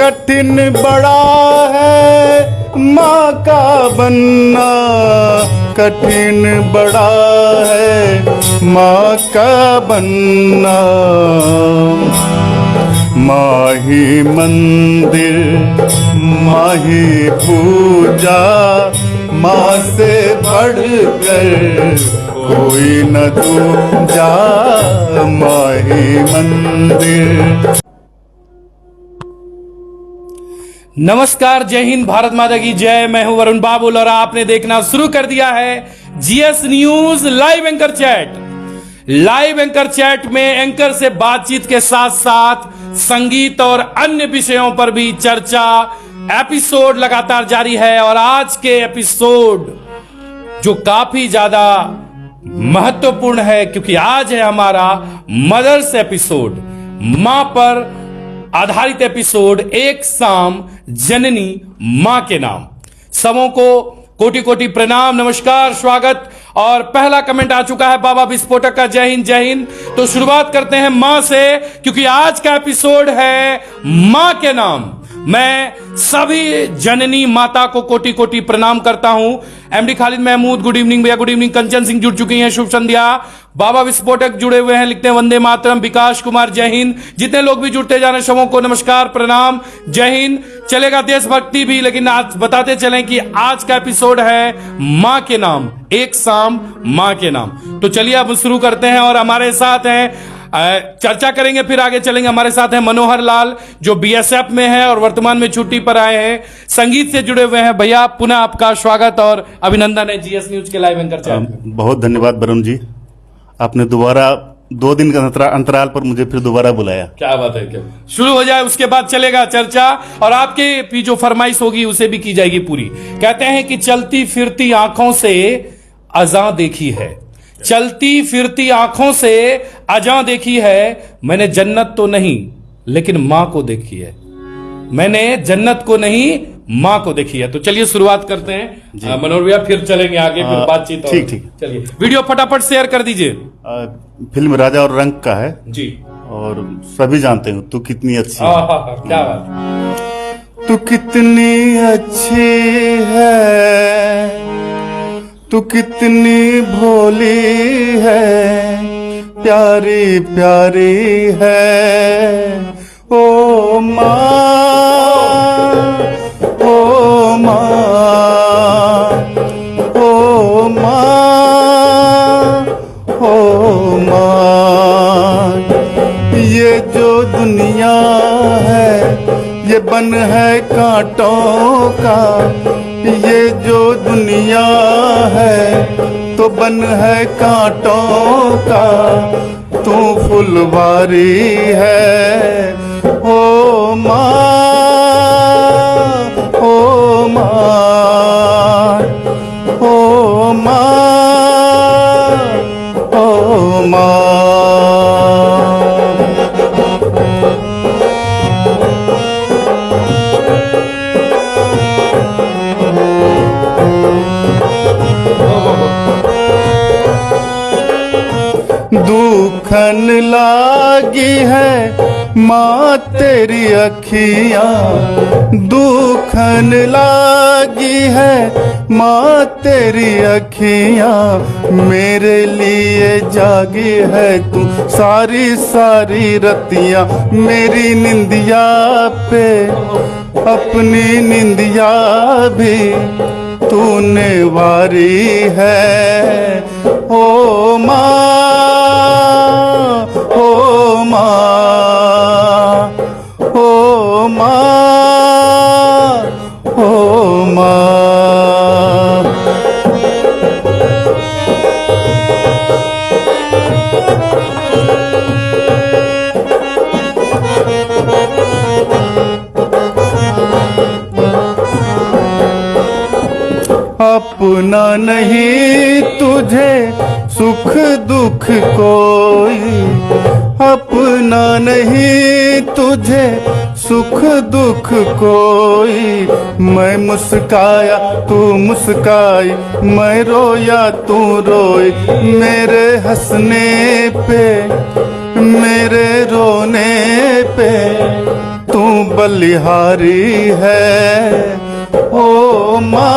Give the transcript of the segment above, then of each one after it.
कठिन बड़ा है माँ का बनना, कठिन बड़ा है माँ का बनना। माँ ही मंदिर, माँ ही पूजा, माँ से बढ़कर कोई न दूजा। माँ ही मंदिर। नमस्कार, जय हिंद, भारत माता की जय। मैं हूं वरुण बाबुल और आपने देखना शुरू कर दिया है GS news live anchor chat. Live anchor chat में एंकर से बातचीत के साथ साथ संगीत और अन्य विषयों पर भी चर्चा एपिसोड लगातार जारी है। और आज के एपिसोड जो काफी ज्यादा महत्वपूर्ण है, क्योंकि आज है हमारा मदर्स एपिसोड, मां पर आधारित एपिसोड, एक शाम जननी मां के नाम। सबों को कोटि कोटि प्रणाम, नमस्कार, स्वागत। और पहला कमेंट आ चुका है बाबा विस्फोटक का, जय हिंद जय हिंद। तो शुरुआत करते हैं मां से, क्योंकि आज का एपिसोड है मां के नाम। मैं सभी जननी माता को कोटि कोटि प्रणाम करता हूं। MD Khalid Mahmood, good evening भैया, गुड इवनिंग। कंचन सिंह जुड़ चुकी हैं, शुभ संध्या। बाबा विस्फोटक जुड़े हुए हैं, लिखते हैं वंदे मातरम। विकास कुमार, जय हिंद। जितने लोग भी जुड़ते जा रहे हैं सबों को नमस्कार, प्रणाम, जय हिंद। चलेगा देशभक्ति भी, लेकिन आज बताते चलें कि आज का एपिसोड है मां के नाम, एक शाम मां के नाम। तो चलिए अब शुरू करते हैं। और हमारे साथ हैं, चर्चा करेंगे फिर आगे चलेंगे। हमारे साथ हैं मनोहर लाल, जो बीएसएफ में है और वर्तमान में छुट्टी पर आए हैं, संगीत से जुड़े हुए हैं। भैया पुनः आपका स्वागत और अभिनंदन है जीएस न्यूज के लाइव एंकर चैट में। बहुत धन्यवाद वरुण जी, आपने दोबारा 2 दिन का अंतराल पर मुझे फिर दोबारा बुलाया। क्या बात है, क्या शुरू हो जाए उसके बाद चलेगा चर्चा। और आपके जो फरमाइश होगी उसे भी की जाएगी पूरी। कहते हैं कि चलती फिरती आंखों से अज़ां देखी है, चलती फिरती आंखों से अज़ां देखी है। मैंने जन्नत तो नहीं लेकिन मां को देखी है, मैंने जन्नत को नहीं मां को देखी है। तो चलिए शुरुआत करते हैं मनोहर भैया, फिर चलेंगे आगे, फिर बातचीत। ठीक ठीक, चलिए वीडियो फटाफट शेयर कर दीजिए। फिल्म राजा और रंक का है जी, और सभी जानते हो तू कितनी अच्छी है। क्या बात। तू कितनी अच्छी है, तू कितनी भोली है, प्यारी प्यारी है। ओ माँ, ओ माँ, ओ माँ, ओ माँ। ये जो दुनिया है ये बन है कांटों का, ये जो दुनिया है तो बन है कांटों का। तू फुलवारी है ओ माँ, ओ माँ, ओ माँ, ओ माँ। दुखन लागी है माँ तेरी अखियाँ, दुखन लागी है माँ तेरी अखियाँ। मेरे लिए जागी है तू सारी सारी रतियाँ, मेरी निंदिया पे अपनी निंदिया भी तूने वारी है। ओ माँ, ओ माँ, ओ माँ, ओ माँ। अपना नहीं तुझे सुख दुख कोई, अपना नहीं तुझे सुख दुख कोई। मैं मुस्काया तू मुस्काई, मैं रोया तू रोई। मेरे हंसने पे मेरे रोने पे तू बलिहारी है। ओ माँ,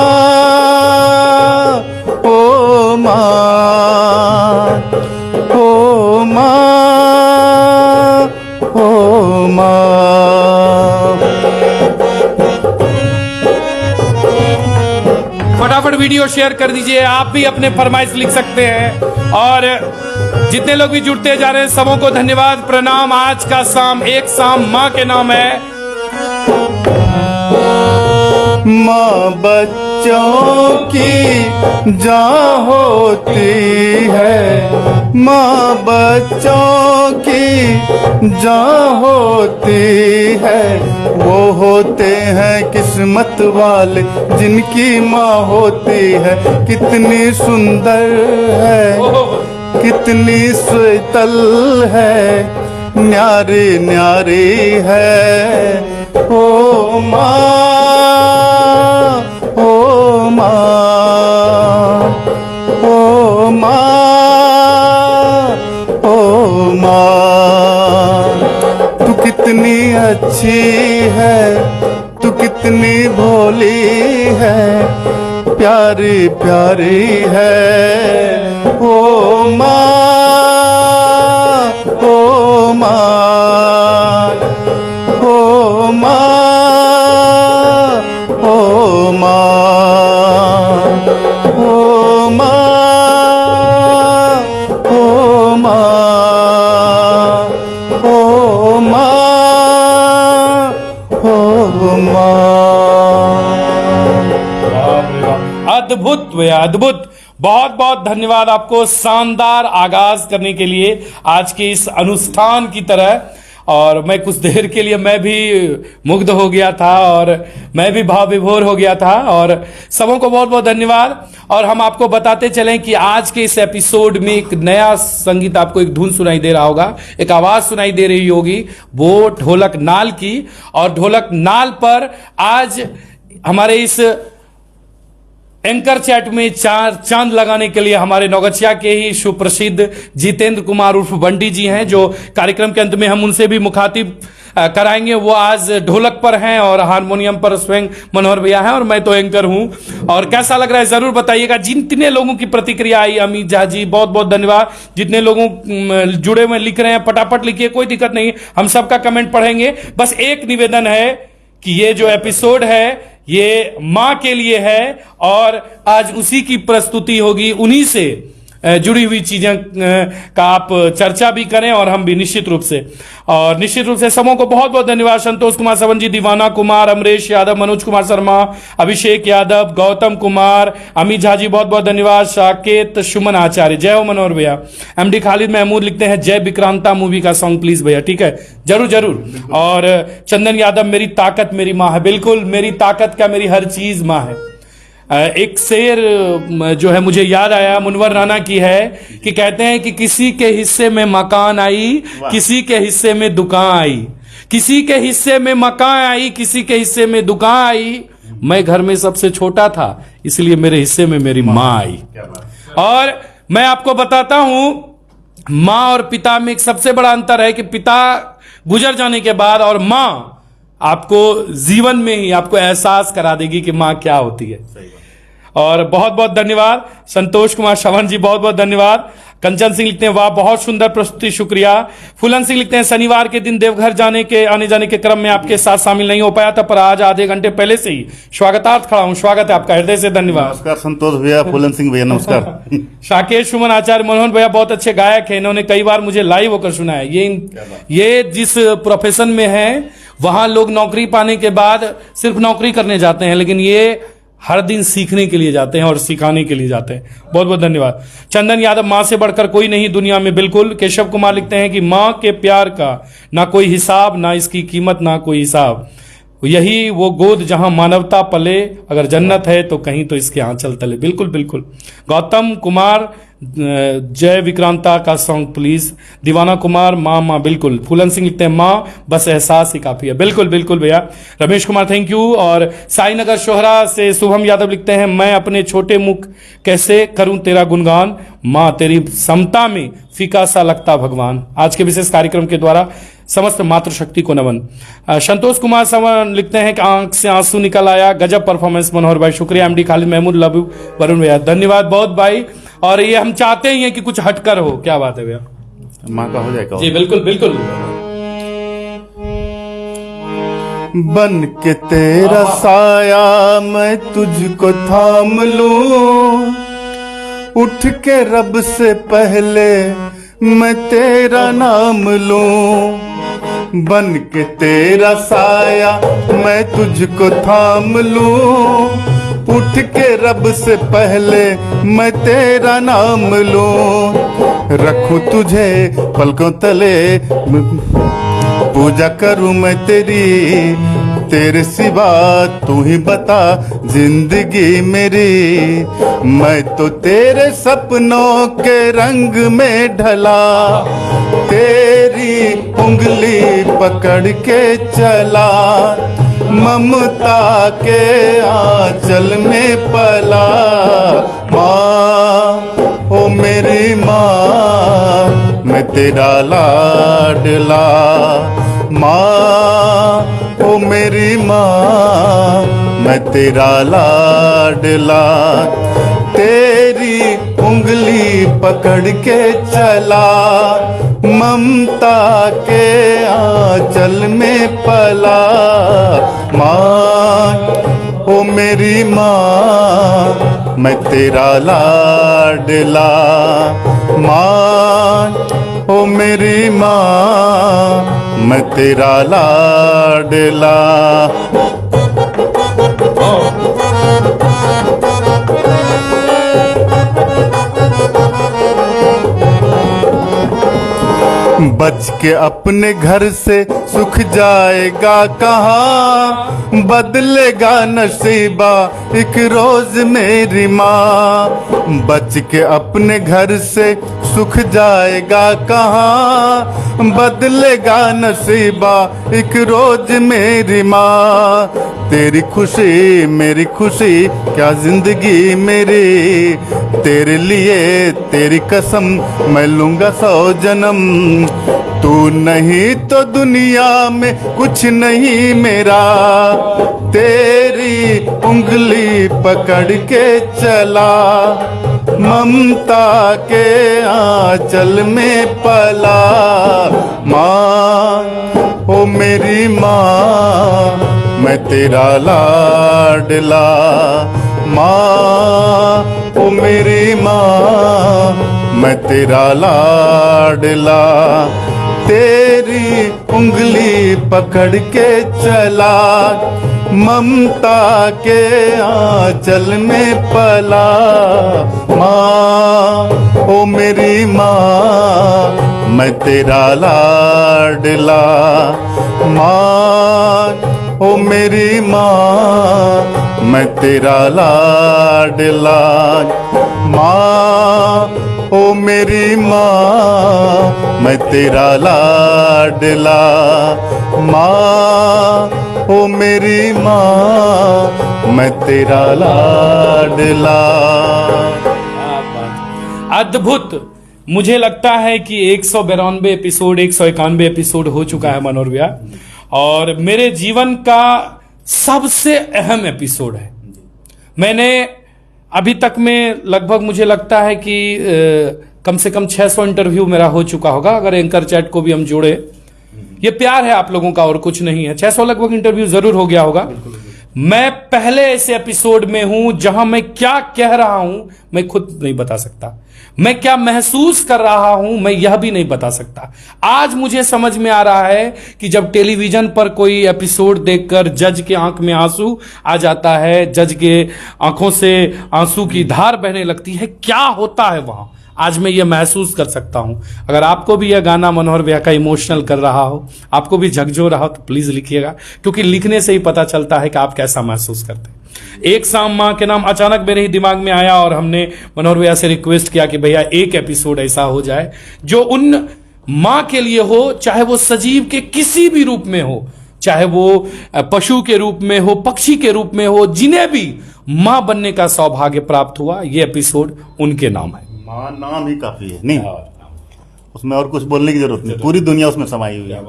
ओ माँ, ओ माँ, ओ माँ। फटाफट वीडियो शेयर कर दीजिए। आप भी अपने फरमाइश लिख सकते हैं। और जितने लोग भी जुड़ते जा रहे हैं सबों को धन्यवाद, प्रणाम। आज का शाम एक शाम माँ के नाम है। माँ बच्चों की जान होती है, माँ बच्चों की जान होती है। वो होते हैं किस्मत वाले जिनकी माँ होती है। कितनी सुंदर है, कितनी शीतल है, न्यारी न्यारी है। ओ माँ, ओ माँ, ओ माँ, ओ माँ। तू कितनी अच्छी है, तू कितनी भोली है, प्यारी प्यारी है। ओ माँ, ओ माँ, ओ माँ, ओ माँ, ओ माँ, ओ माँ, ओ माँ, ओ माँ। अद्भुत भैया, अद्भुत। बहुत बहुत धन्यवाद आपको शानदार आगाज करने के लिए आज के इस अनुष्ठान की तरह। और मैं कुछ देर के लिए मैं भी मुग्ध हो गया था और मैं भी भाव विभोर हो गया था। और सबों को बहुत बहुत धन्यवाद। और हम आपको बताते चलें कि आज के इस एपिसोड में एक नया संगीत, आपको एक धुन सुनाई दे रहा होगा, एक आवाज सुनाई दे रही होगी, वो ढोलक नाल की। और ढोलक नाल पर आज हमारे इस एंकर चैट में चार चांद लगाने के लिए हमारे नौगछिया के ही सुप्रसिद्ध जितेंद्र कुमार उर्फ बंटी जी हैं, जो कार्यक्रम के अंत में हम उनसे भी मुखातिब कराएंगे। वो आज ढोलक पर हैं और हारमोनियम पर स्वयं मनोहर भैया हैं और मैं तो एंकर हूं। और कैसा लग रहा है जरूर बताइएगा। जितने लोगों की प्रतिक्रिया आई, अमित झा जी बहुत बहुत धन्यवाद। जितने लोगों जुड़े हुए लिख रहे हैं फटाफट लिखिए, कोई दिक्कत नहीं, हम सबका कमेंट पढ़ेंगे। बस एक निवेदन है कि ये जो एपिसोड है ये मां के लिए है और आज उसी की प्रस्तुति होगी, उन्हीं से जुड़ी हुई चीजें का आप चर्चा भी करें और हम भी निश्चित रूप से। और निश्चित रूप से सबों को बहुत बहुत धन्यवाद। संतोष कुमार सवन जी, दीवाना कुमार, अमरेश यादव, मनोज कुमार शर्मा, अभिषेक यादव, गौतम कुमार, अमित झा जी बहुत बहुत धन्यवाद। साकेत सुमन आचार्य, जय हो मनोहर भैया। एमडी खालिद महमूद लिखते हैं जय विक्रांता मूवी का सॉन्ग प्लीज भैया। ठीक है, जरूर जरूर। और चंदन यादव, मेरी ताकत मेरी माँ है। बिल्कुल, मेरी ताकत क्या, मेरी हर चीज माँ है। एक शेर जो है मुझे याद आया, मुनवर राना की है, कि कहते हैं कि किसी के हिस्से में मकान आई, किसी के हिस्से में दुकान आई, किसी के हिस्से में मकान आई, किसी के हिस्से में दुकान आई। मैं घर में सबसे छोटा था, इसलिए मेरे हिस्से में मेरी माँ आई। और मैं आपको बताता हूं, माँ और पिता में एक सबसे बड़ा अंतर है कि पिता गुजर जाने के बाद और माँ आपको जीवन में ही आपको एहसास करा देगी कि माँ क्या होती है। और बहुत बहुत धन्यवाद। संतोष कुमार शवन जी बहुत बहुत धन्यवाद। कंचन सिंह लिखते हैं वाह बहुत सुंदर प्रस्तुति, शुक्रिया। फूलन सिंह लिखते हैं शनिवार के दिन देवघर आने जाने के क्रम में आपके साथ शामिल नहीं हो पाया था, पर आज आधे घंटे पहले से ही स्वागतार्थ खड़ा हूं। स्वागत है आपका, हृदय से धन्यवाद। नमस्कार संतोष भैया, फूलन सिंह भैया नमस्कार। शाकेश सुमन आचार्य, मनोहर भैया बहुत अच्छे गायक हैं, इन्होंने कई बार मुझे लाइव होकर सुना है। ये जिस प्रोफेशन में है वहां लोग नौकरी पाने के बाद सिर्फ नौकरी करने जाते हैं, लेकिन ये हर दिन सीखने के लिए जाते हैं और सिखाने के लिए जाते हैं। बहुत बहुत धन्यवाद। चंदन यादव, मां से बढ़कर कोई नहीं दुनिया में, बिल्कुल। केशव कुमार लिखते हैं कि मां के प्यार का ना कोई हिसाब, ना इसकी कीमत, ना कोई हिसाब। यही वो गोद जहां मानवता पले, अगर जन्नत है तो कहीं तो इसके आंचल तले। बिल्कुल बिल्कुल। गौतम कुमार जय विक्रांता का सॉन्ग प्लीज। दीवाना कुमार माँ माँ, बिल्कुल। फूलन सिंह लिखते हैं माँ बस एहसास ही काफी है। बिल्कुल बिल्कुल भैया। Ramesh Kumar thank you. और साई नगर शोहरा से शुभम यादव लिखते हैं मैं अपने छोटे मुख कैसे करूं तेरा गुणगान, माँ तेरी समता में फीका सा लगता भगवान। आज के विशेष कार्यक्रम के द्वारा समस्त मातृशक्ति को नमन। संतोष कुमार सवन लिखते हैं कि आंख से आंसू निकल आया, गजब परफॉर्मेंस मनोहर भाई। शुक्रिया MD Khalid Mahmood, love you Varun भैया, धन्यवाद बहुत भाई। और ये हम चाहते ही हैं कि कुछ हटकर हो। क्या बात है भैया, माँ का हो जाएगा जी बिल्कुल बिल्कुल। बन के तेरा साया मैं तुझको थाम लूं, उठ के रब से पहले मैं तेरा नाम लूं। बन के तेरा साया मैं तुझको थाम लूं, उठ के रब से पहले मैं तेरा नाम लूं। रखूं तुझे पलकों तले, पूजा करूं मैं तेरी, तेरे सिवा तू ही बता जिंदगी मेरी। मैं तो तेरे सपनों के रंग में ढला, तेरी उंगली पकड़ के चला, ममता के आंचल में पला। माँ ओ मेरी माँ मैं तेरा लाडला, माँ ओ मेरी माँ मैं तेरा लाडला। तेरी उंगली पकड़ के चला, ममता के आंचल में पला। माँ ओ मेरी माँ मैं तेरा लाडला, माँ ओ मेरी माँ मैं तेरा लाडला। बच के अपने घर से सुख जाएगा कहाँ, बदलेगा नसीबा एक रोज मेरी माँ। बच के अपने घर से सुख जाएगा कहाँ, बदलेगा नसीबा एक रोज मेरी माँ। तेरी खुशी मेरी खुशी क्या जिंदगी मेरी, तेरे लिए तेरी कसम मैं लूंगा 100 जन्म। तू नहीं तो दुनिया में कुछ नहीं मेरा, तेरी उंगली पकड़ के चला, ममता के आंचल में पला। माँ ओ मेरी माँ मैं तेरा लाडला, माँ ओ मेरी माँ मैं तेरा लाडला। तेरी उंगली पकड़ के चला, ममता के आंचल में पला। माँ ओ मेरी माँ मैं तेरा लाडला, माँ ओ मेरी माँ मैं तेरा लाडला। माँ ओ मेरी माँ मैं तेरा लाडला, माँ ओ मेरी माँ मैं तेरा लाडला। अद्भुत। मुझे लगता है कि 192 एपिसोड 191 एपिसोड हो चुका है मनोहर भैया, और मेरे जीवन का सबसे अहम एपिसोड है। मैंने अभी तक में लगभग मुझे लगता है कि कम से कम 600 इंटरव्यू मेरा हो चुका होगा, अगर एंकर चैट को भी हम जोड़े। ये प्यार है आप लोगों का और कुछ नहीं है। 600 लगभग इंटरव्यू जरूर हो गया होगा। मैं पहले ऐसे एपिसोड में हूं जहां मैं क्या कह रहा हूं मैं खुद नहीं बता सकता, मैं क्या महसूस कर रहा हूं मैं यह भी नहीं बता सकता। आज मुझे समझ में आ रहा है कि जब टेलीविजन पर कोई एपिसोड देखकर जज के आंख में आंसू आ जाता है, जज के आंखों से आंसू की धार बहने लगती है, क्या होता है वहां, आज मैं ये महसूस कर सकता हूं। अगर आपको भी यह गाना मनोहर भैया का इमोशनल कर रहा हो, आपको भी झकझोर रहा हो, तो प्लीज लिखिएगा, क्योंकि लिखने से ही पता चलता है कि आप कैसा महसूस करते हैं। एक शाम माँ के नाम अचानक मेरे ही दिमाग में आया और हमने मनोहर भैया से रिक्वेस्ट किया कि भैया एक एपिसोड ऐसा हो जाए जो उन माँ के लिए हो, चाहे वो सजीव के किसी भी रूप में हो, चाहे वो पशु के रूप में हो, पक्षी के रूप में हो, जिन्हें भी माँ बनने का सौभाग्य प्राप्त हुआ, ये एपिसोड उनके नाम है। माँ नाम ही काफी है, नहीं उसमें और कुछ बोलने की जरूरत नहीं, पूरी दुनिया उसमें समाई हुई है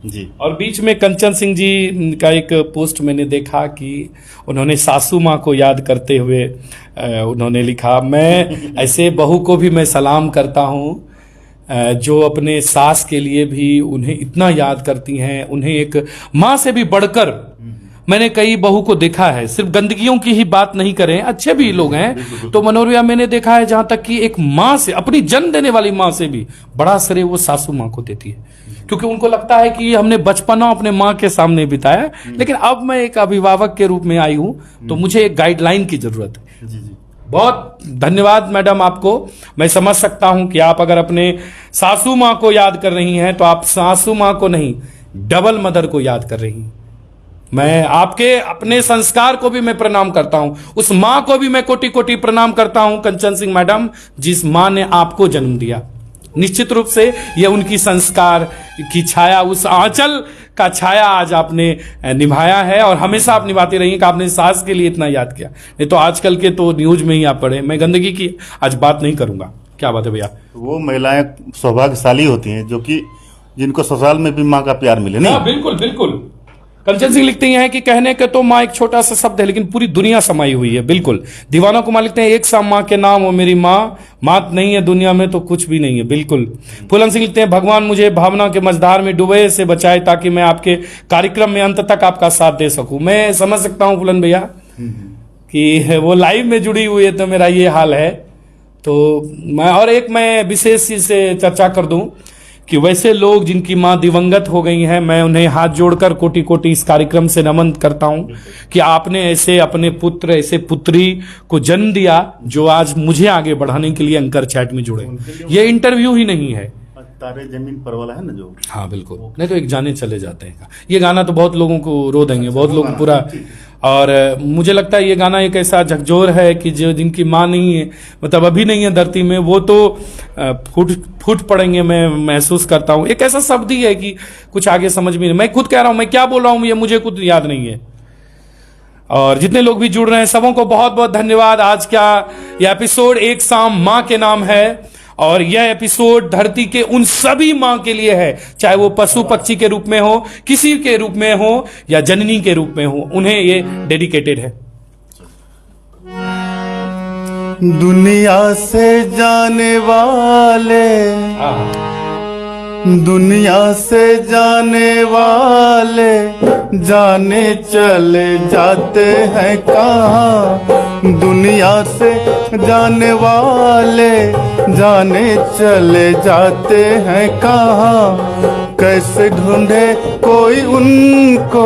जी। और बीच में कंचन सिंह जी का एक पोस्ट मैंने देखा कि उन्होंने सासू माँ को याद करते हुए उन्होंने लिखा, मैं ऐसे बहू को भी मैं सलाम करता हूँ जो अपने सास के लिए भी उन्हें इतना याद करती हैं, उन्हें एक माँ से भी बढ़कर। मैंने कई बहू को देखा है, सिर्फ गंदगियों की ही बात नहीं करें, अच्छे भी लोग हैं, तो मनोहर भैया मैंने देखा है जहां तक कि एक माँ से, अपनी जन्म देने वाली माँ से भी बड़ा श्रेय वो सासू माँ को देती है, क्योंकि उनको लगता है कि हमने बचपना अपने माँ के सामने बिताया, लेकिन अब मैं एक अभिभावक के रूप में आई हूं तो मुझे एक गाइडलाइन की जरूरत है। जी जी। बहुत धन्यवाद मैडम आपको। मैं समझ सकता हूं कि आप अगर अपने सासू माँ को याद कर रही हैं तो आप सासू माँ को नहीं, डबल मदर को याद कर रही हैं। मैं आपके अपने संस्कार को भी मैं प्रणाम करता हूं, उस माँ को भी मैं कोटि कोटि प्रणाम करता हूं, कंचन सिंह मैडम, जिस माँ ने आपको जन्म दिया। निश्चित रूप से ये उनकी संस्कार की छाया, उस आंचल का छाया आज आपने निभाया है और हमेशा आप निभाती रही कि आपने सास के लिए इतना याद किया। नहीं तो आजकल के तो न्यूज में ही आप पढ़े। मैं गंदगी की आज बात नहीं करूंगा। क्या बात है भैया? वो महिलाएं सौभाग्यशाली होती हैं जो कि जिनको ससुराल में भी माँ का प्यार मिले। नहीं, बिल्कुल बिल्कुल। कंचन सिंह लिखते हैं कि कहने के तो माँ एक छोटा सा शब्द है लेकिन पूरी दुनिया समाई हुई है। बिल्कुल। दीवाना कुमार लिखते हैं एक सा माँ के नाम वो मेरी माँ, मात नहीं है दुनिया में तो कुछ भी नहीं है। बिल्कुल। फूलन सिंह लिखते हैं भगवान मुझे भावना के मझधार में डूबे से बचाए ताकि मैं आपके कार्यक्रम में अंत तक आपका साथ दे सकूं। मैं समझ सकता हूं फूलन भैया कि वो लाइव में जुड़ी हुई है तो मेरा ये हाल है। तो मैं विशेष से चर्चा कर दूं कि वैसे लोग जिनकी मां दिवंगत हो गई हैं, मैं उन्हें हाथ जोड़कर कोटि कोटि इस कार्यक्रम से नमन करता हूं कि आपने ऐसे अपने पुत्र, ऐसे पुत्री को जन्म दिया जो आज मुझे आगे बढ़ाने के लिए एंकर चैट में जुड़े। ये इंटरव्यू ही नहीं है। तारे जमीन पर वाला है ना जो। हाँ बिल्कुल। नहीं तो एक जाने चले जाते हैं, ये गाना तो बहुत लोगों को रो देंगे, बहुत लोग पूरा। और मुझे लगता है ये गाना एक ऐसा झकझोर है कि जो जिनकी माँ नहीं है, मतलब अभी नहीं है धरती में, वो तो फूट पड़ेंगे। मैं महसूस करता हूँ एक ऐसा शब्द ही है कि कुछ आगे समझ में नहीं। मैं खुद कह रहा हूँ मैं क्या बोल रहा हूँ ये मुझे खुद याद नहीं है। और जितने लोग भी जुड़ रहे हैं सबों को बहुत बहुत धन्यवाद। आज का यह एपिसोड एक शाम माँ के नाम है और यह एपिसोड धरती के उन सभी माँ के लिए है, चाहे वो पशु पक्षी के रूप में हो, किसी के रूप में हो या जननी के रूप में हो, उन्हें ये डेडिकेटेड है। दुनिया से जाने वाले, दुनिया से जाने वाले जाने चले जाते हैं कहाँ। दुनिया से जाने वाले जाने चले जाते हैं कहाँ। कैसे ढूंढे कोई उनको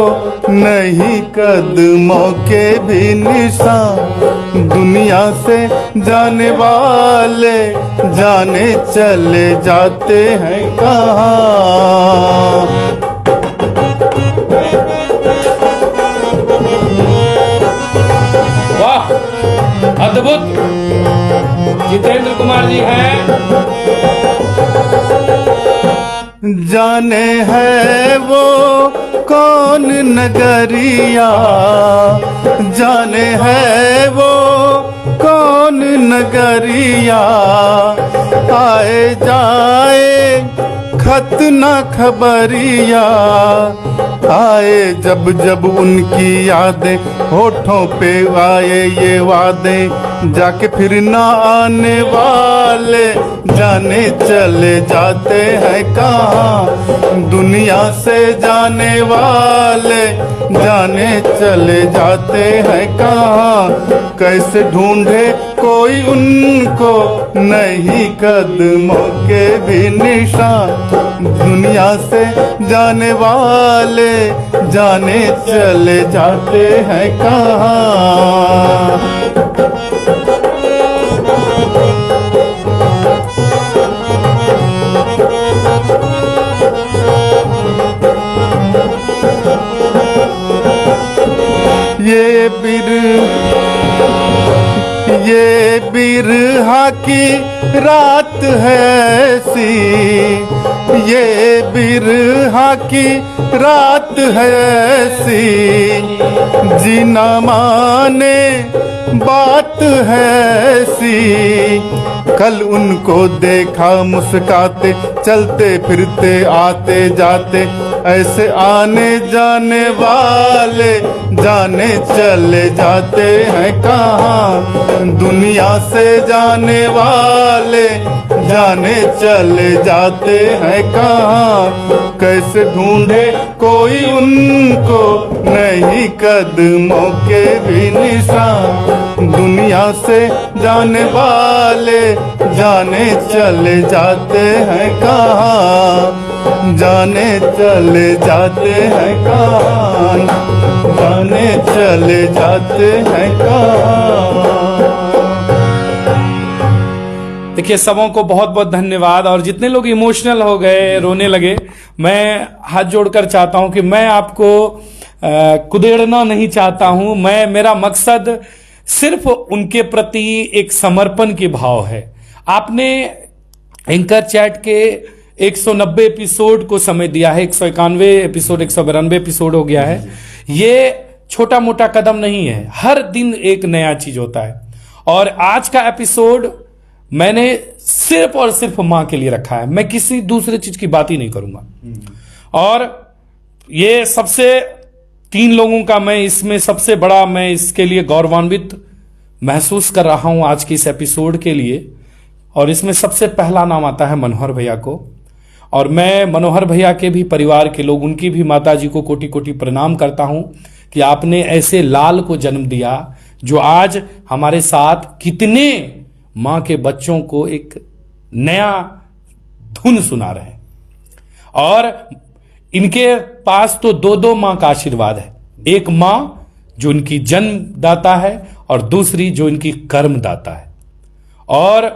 नहीं कदमों के भी निशान। दुनिया से जाने वाले जाने चले जाते हैं कहाँ। वाह, अद्भुत। जितेंद्र कुमार जी हैं। जाने है वो कौन नगरिया, जाने है वो कौन नगरिया। आए जाए खत न खबरिया, आए जब जब उनकी यादें होठों पे आए ये वादे। जाके फिर ना आने वाले जाने चले जाते हैं कहाँ। दुनिया से जाने वाले जाने चले जाते हैं कहाँ। कैसे ढूंढे कोई उनको नहीं कदमों के भी निशान। दुनिया से जाने वाले जाने चले जाते हैं कहाँ। ये बिरहा की रात है ऐसी, ये बिरहा की रात है ऐसी, जीना माने बात है ऐसी। कल उनको देखा मुस्काते, चलते फिरते आते जाते, ऐसे आने जाने वाले जाने चले जाते हैं कहाँ। दुनिया से जाने वाले जाने चले जाते हैं कहाँ। कैसे ढूंढे कोई उनको, नहीं कदमों के भी निशान। दुनिया से जाने वाले जाने चले जाते हैं कहाँ। जाने चले जाते हैं कहाँ, जाने चले जाते हैं कहाँ। देखिए, सबों को बहुत बहुत धन्यवाद। और जितने लोग इमोशनल हो गए, रोने लगे, मैं हाथ जोड़कर चाहता हूं कि मैं आपको कुदेड़ना नहीं चाहता हूं। मेरा मकसद सिर्फ उनके प्रति एक समर्पण की भाव है। आपने एंकर चैट के 190 एपिसोड को समय दिया है, 191 एपिसोड, 192 एपिसोड हो गया है। ये छोटा मोटा कदम नहीं है, हर दिन एक नया चीज होता है। और आज का एपिसोड मैंने सिर्फ और सिर्फ मां के लिए रखा है, मैं किसी दूसरे चीज की बात ही नहीं करूंगा। और ये सबसे 3 लोगों का मैं इसमें सबसे बड़ा, मैं इसके लिए गौरवान्वित महसूस कर रहा हूं आज के इस एपिसोड के लिए। और इसमें सबसे पहला नाम आता है मनोहर भैया को। और मैं मनोहर भैया के भी परिवार के लोग, उनकी भी माता जी को कोटि कोटि प्रणाम करता हूं कि आपने ऐसे लाल को जन्म दिया जो आज हमारे साथ कितने मां के बच्चों को एक नया धुन सुना रहे हैं। और इनके पास तो 2 मां का आशीर्वाद है, एक मां जो इनकी जन्मदाता है और दूसरी जो इनकी कर्मदाता है। और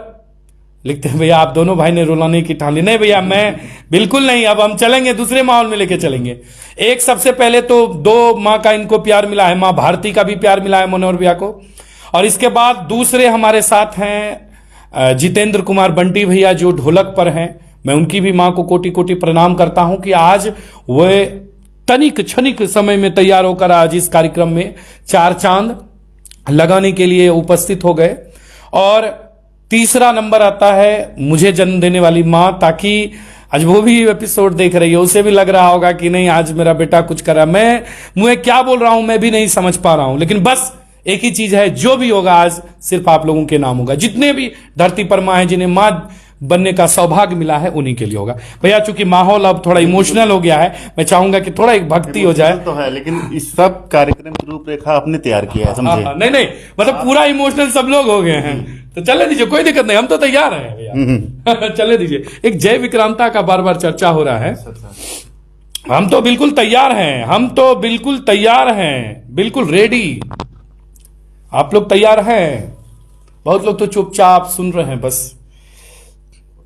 लिखते हैं भैया आप दोनों भाई ने रुलाने की ठान ली। नहीं भैया, मैं बिल्कुल नहीं, अब हम चलेंगे दूसरे माहौल में लेके चलेंगे। एक सबसे पहले तो 2 मां का इनको प्यार मिला है, मां भारती का भी प्यार मिला है मनोहर भैया को। और इसके बाद दूसरे हमारे साथ हैं जितेंद्र कुमार बंटी भैया जो ढोलक पर हैं। मैं उनकी भी मां को कोटि कोटि प्रणाम करता हूं कि आज वे तनिक क्षणिक समय में तैयार होकर आज इस कार्यक्रम में 4 चांद लगाने के लिए उपस्थित हो गए। और तीसरा नंबर आता है मुझे जन्म देने वाली मां, ताकि आज वो भी एपिसोड देख रही है, उसे भी लग रहा होगा कि नहीं आज मेरा बेटा कुछ कर रहा है। मैं मुझे क्या बोल रहा हूं मैं भी नहीं समझ पा रहा हूं, लेकिन बस एक ही चीज है, जो भी होगा आज सिर्फ आप लोगों के नाम होगा। जितने भी धरती पर मां है, जिन्हें मां बनने का सौभाग्य मिला है, उन्हीं के लिए होगा। भैया चूंकि माहौल अब थोड़ा इमोशनल हो गया है, मैं चाहूंगा कि थोड़ा एक भक्ति हो जाए। तो है, लेकिन इस सब कार्यक्रम की रूपरेखा आपने तैयार किया है, समझे? नहीं, मतलब पूरा इमोशनल सब लोग हो गए हैं, तो चले दीजिए, कोई दिक्कत नहीं, हम तो तैयार हैं भैया। चले दीजिए। एक जय विक्रांता का बार बार चर्चा हो रहा है। हम तो बिल्कुल तैयार हैं, हम तो बिल्कुल तैयार हैं, बिल्कुल रेडी। आप लोग तैयार हैं? बहुत लोग तो चुपचाप सुन रहे हैं बस।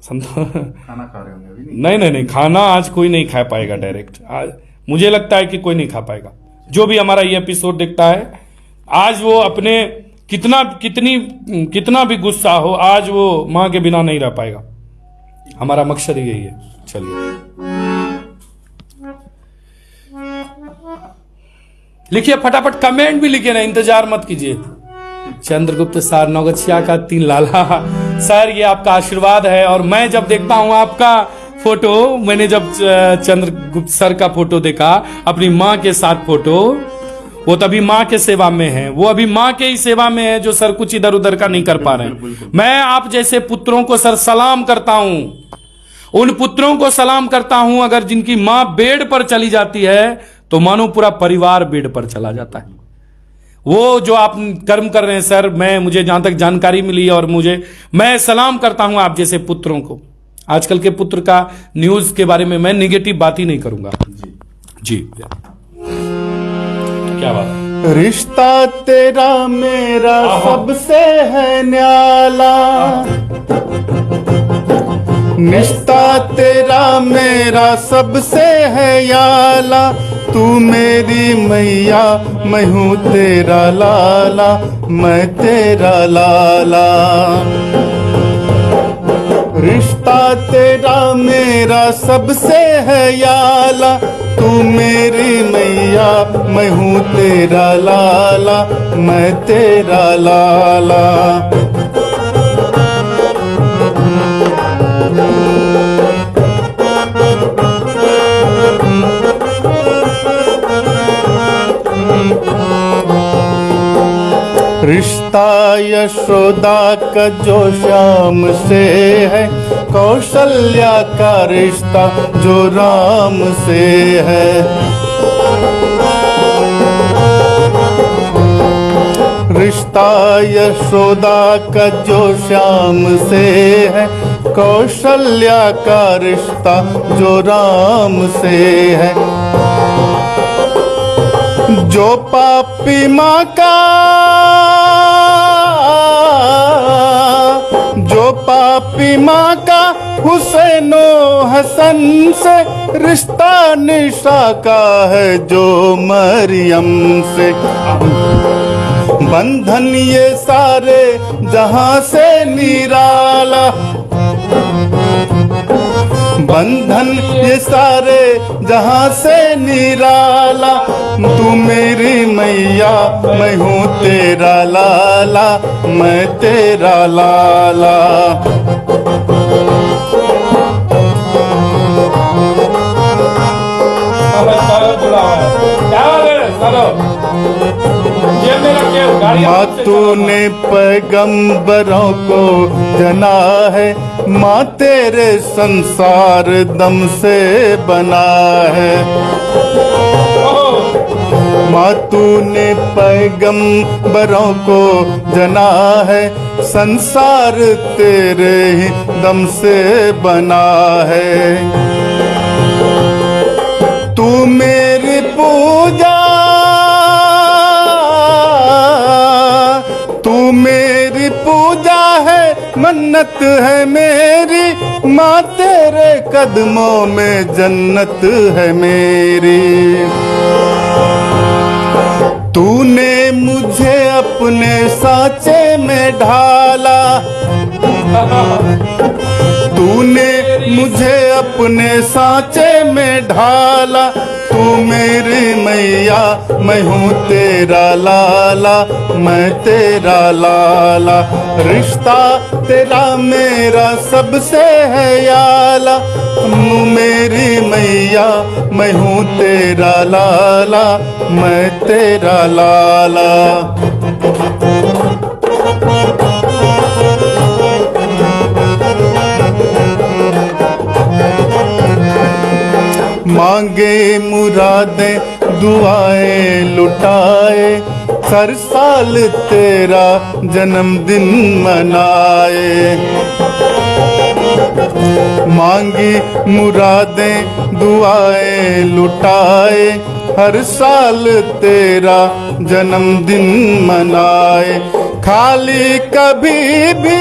खाना खा रहे होंगे अभी? नहीं, खाना आज कोई नहीं खा पाएगा डायरेक्ट। आज मुझे लगता है कि कोई नहीं खा पाएगा जो भी हमारा ये एपिसोड देखता है। आज वो अपने कितना भी गुस्सा हो, आज वो मां के बिना नहीं रह पाएगा। हमारा मकसद ही यही है। चलिए लिखिए फटाफट, कमेंट भी लिखिए ना, इंतजार मत कीजिए। चंद्रगुप्त सर नौगछिया का 3 लाला सर, ये आपका आशीर्वाद है। और मैं जब देखता हूं आपका फोटो, मैंने जब चंद्रगुप्त सर का फोटो देखा, अपनी मां के साथ फोटो, वो तभी मां के सेवा में है, वो अभी मां के ही सेवा में है, जो सर कुछ इधर उधर का नहीं कर पा रहे हैं। मैं आप जैसे पुत्रों को सर सलाम करता हूं, उन पुत्रों को सलाम करता हूं अगर जिनकी मां बेड पर चली जाती है तो मानो पूरा परिवार बेड पर चला जाता है। वो जो आप कर्म कर रहे हैं सर, मुझे जहां तक जानकारी मिली और मैं सलाम करता हूं आप जैसे पुत्रों को। आजकल के पुत्र का न्यूज के बारे में मैं निगेटिव बात ही नहीं करूंगा। जी क्या बात है? रिश्ता तेरा मेरा सबसे है न्याला, रिश्ता तेरा मेरा सबसे है याला, तू मेरी मैया मैं हूँ तेरा लाला, मैं तेरा लाला। रिश्ता तेरा मेरा सबसे है याला, तू मेरी मैया मैं हूँ तेरा लाला, मैं तेरा लाला। रिश्ता यशोदा का जो श्याम से है, कौशल्या का रिश्ता जो राम से है। रिश्ता यशोदा का जो श्याम से है, कौशल्या का रिश्ता जो राम से है। जो पापी माँ का, जो पापी माँ का हुसैनो हसन से रिश्ता निशा का है जो मरियम से। बंधन ये सारे जहां से निराला, बंधन ये सारे जहां से निराला। तू मेरी मैया मैं हूँ तेरा लाला, मैं तेरा लाला। माँ तूने पैगंबरों को जना है, माँ तेरे संसार दम से बना है। माँ तूने पैगंबरों को जना है, संसार तेरे ही दम से बना है। तू मेरी पूजा, तू मेरी पूजा है, मन्नत है मेरी, माँ तेरे कदमों में जन्नत है मेरी। तूने मुझे अपने सांचे में ढाला, तूने मुझे अपने सांचे में ढाला। तू मेरी मैया मैं हूँ तेरा लाला, मैं तेरा लाला। रिश्ता तेरा मेरा सबसे है याला, तू मेरी मैया मैं हूँ तेरा लाला, मैं तेरा लाला। मांगे मुरादें दुआएं लुटाए, हर साल तेरा जन्मदिन मनाए। मांगी मुरादें दुआएं लुटाए, हर साल तेरा जन्मदिन मनाए। खाली कभी भी,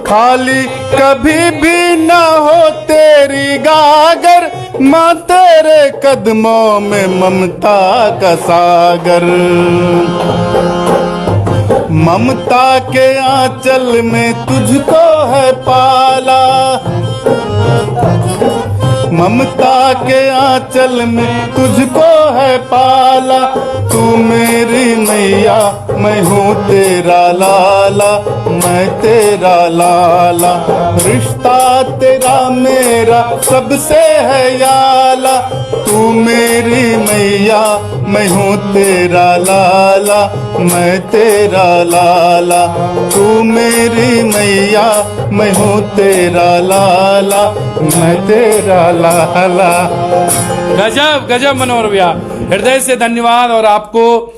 खाली कभी भी ना हो तेरी गागर, माँ तेरे कदमों में ममता का सागर। ममता के आंचल में तुझको है पाला, ममता के आंचल में तुझको है पाला। तू मेरी मैया मैं हूँ तेरा लाला, मैं तेरा लाला। रिश्ता तेरा मेरा सबसे है याला, तू मेरी मैया मैं हूँ तेरा लाला, मैं तेरा लाला। तू मेरी मैया मैं हूँ तेरा लाला, मैं तेरा लाला। गजब गजब मनोहर भैया, हृदय से धन्यवाद। और आपको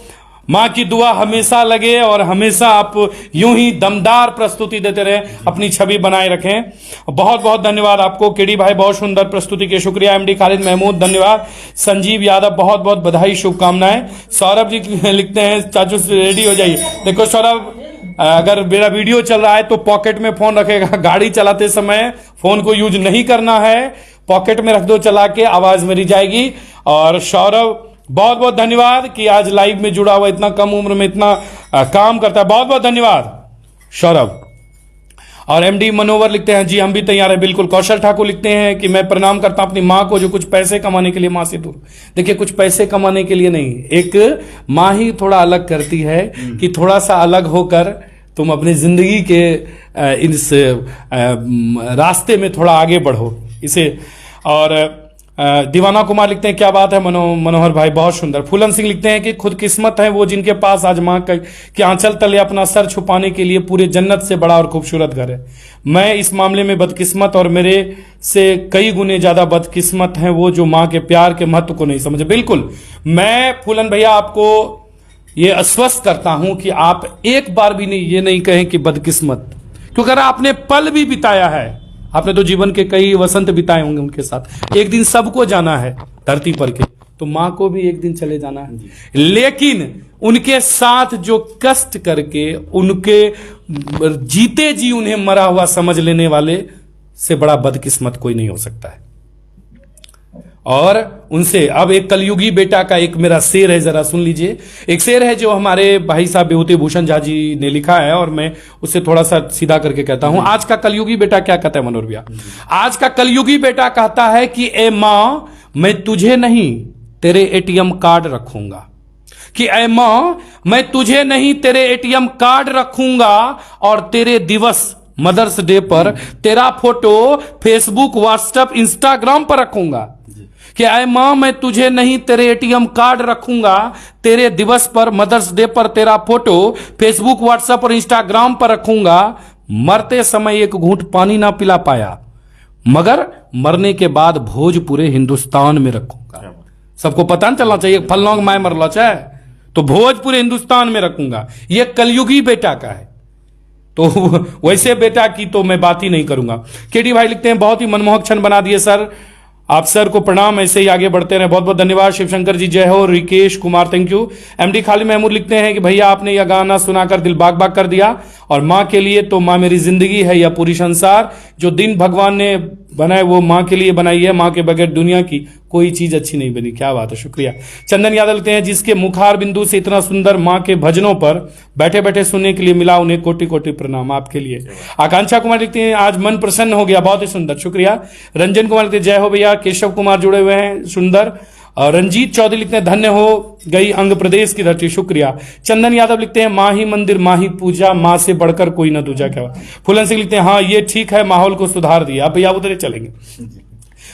माँ की दुआ हमेशा लगे और हमेशा आप यूं ही दमदार प्रस्तुति देते रहे, अपनी छवि बनाए रखें। बहुत बहुत धन्यवाद आपको केडी भाई, बहुत सुंदर प्रस्तुति के शुक्रिया। एमडी खालिद महमूद धन्यवाद। संजीव यादव बहुत बहुत बधाई, शुभकामनाएं। सौरभ जी लिखते हैं चाचू रेडी हो जाइए। देखो सौरभ, अगर मेरा वीडियो चल रहा है तो पॉकेट में फोन रखेगा, गाड़ी चलाते समय फोन को यूज नहीं करना है। पॉकेट में रख दो चला के, आवाज मेरी जाएगी। और सौरभ बहुत बहुत धन्यवाद कि आज लाइव में जुड़ा हुआ, इतना कम उम्र में इतना काम करता है, बहुत बहुत धन्यवाद सौरभ। और एमडी मनोवर लिखते हैं जी हम भी तैयार है बिल्कुल। कौशल ठाकुर लिखते हैं कि मैं प्रणाम करता हूं अपनी मां को जो कुछ पैसे कमाने के लिए मां से दूर। देखिए कुछ पैसे कमाने के लिए नहीं, एक मां ही थोड़ा अलग करती है कि थोड़ा सा अलग होकर तुम अपनी जिंदगी के इस रास्ते में थोड़ा आगे बढ़ो इसे। और दीवाना कुमार लिखते हैं क्या बात है मनोहर भाई, बहुत सुंदर। फूलन सिंह लिखते हैं कि खुद किस्मत है वो जिनके पास आज मां के आंचल तले अपना सर छुपाने के लिए पूरे जन्नत से बड़ा और खूबसूरत घर है। मैं इस मामले में बदकिस्मत और मेरे से कई गुने ज्यादा बदकिस्मत हैं वो जो मां के प्यार के महत्व को नहीं समझे। बिल्कुल, मैं फूलन भैया आपको ये आश्वस्त करता हूं कि आप एक बार भी नहीं ये नहीं कहें कि बदकिस्मत, क्योंकि अगर आपने पल भी बिताया है, आपने तो जीवन के कई वसंत बिताए होंगे उनके साथ, एक दिन सबको जाना है धरती पर के, तो मां को भी एक दिन चले जाना है। लेकिन उनके साथ जो कष्ट करके उनके जीते जी उन्हें मरा हुआ समझ लेने वाले से बड़ा बदकिस्मत कोई नहीं हो सकता है। और उनसे अब एक कलयुगी बेटा का एक मेरा शेर है, जरा सुन लीजिए। एक शेर है जो हमारे भाई साहब विभूति भूषण झा जी ने लिखा है और मैं उससे थोड़ा सा सीधा करके कहता हूं। आज का कलयुगी बेटा क्या कहता है मनोहर भैया? आज का कलयुगी बेटा कहता है कि ए मां मैं तुझे नहीं तेरे एटीएम कार्ड रखूंगा, कि ए मां मैं तुझे नहीं तेरे एटीएम कार्ड रखूंगा और तेरे दिवस मदर्स डे पर तेरा फोटो फेसबुक व्हाट्सएप इंस्टाग्राम पर रखूंगा। कि आए मां मैं तुझे नहीं तेरे एटीएम कार्ड रखूंगा, तेरे दिवस पर मदर्स डे पर तेरा फोटो फेसबुक व्हाट्सएप और इंस्टाग्राम पर रखूंगा। मरते समय एक घूंट पानी ना पिला पाया, मगर मरने के बाद भोज पूरे हिंदुस्तान में रखूंगा। सबको पता नहीं चलना चाहिए फलनौंग माए मरला चाहे, तो भोज पूरे हिंदुस्तान में रखूंगा। यह कलयुगी बेटा का है, तो वैसे बेटा की तो मैं बात ही नहीं करूंगा। केडी भाई लिखते हैं बहुत ही मनमोहक क्षण बना दिए सर, आप सर को प्रणाम, ऐसे ही आगे बढ़ते रहे, बहुत बहुत धन्यवाद। शिवशंकर जी जय हो। Rikesh Kumar thank you. MD Khalid Mahmood लिखते हैं कि भैया आपने यह गाना सुनाकर दिल बाग बाग कर दिया, और मां के लिए तो मां मेरी जिंदगी है, यह पूरी संसार जो दिन भगवान ने बनाए वो मां के लिए बनाई है, मां के बगैर दुनिया की कोई चीज अच्छी नहीं बनी। क्या बात है, शुक्रिया। चंदन यादव लिखते हैं जिसके मुखार बिंदु से इतना सुंदर मां के भजनों पर बैठे बैठे सुनने के लिए मिला, उन्हें कोटि कोटि प्रणाम आपके लिए। आकांक्षा कुमार लिखते हैं आज मन प्रसन्न हो गया, बहुत ही सुंदर, शुक्रिया। रंजन कुमार लिखते हैं जय हो भैया। केशव कुमार जुड़े हुए हैं, सुंदर। और रंजीत चौधरी लिखते हैं धन्य हो गई अंग प्रदेश की धरती, शुक्रिया। चंदन यादव लिखते हैं मां ही मंदिर मां ही पूजा, मां से बढ़कर कोई न दूजा। क्या फूलन सिंह लिखते हैं हाँ ये ठीक है, माहौल को सुधार दिया। अब भैया उधर चलेंगे।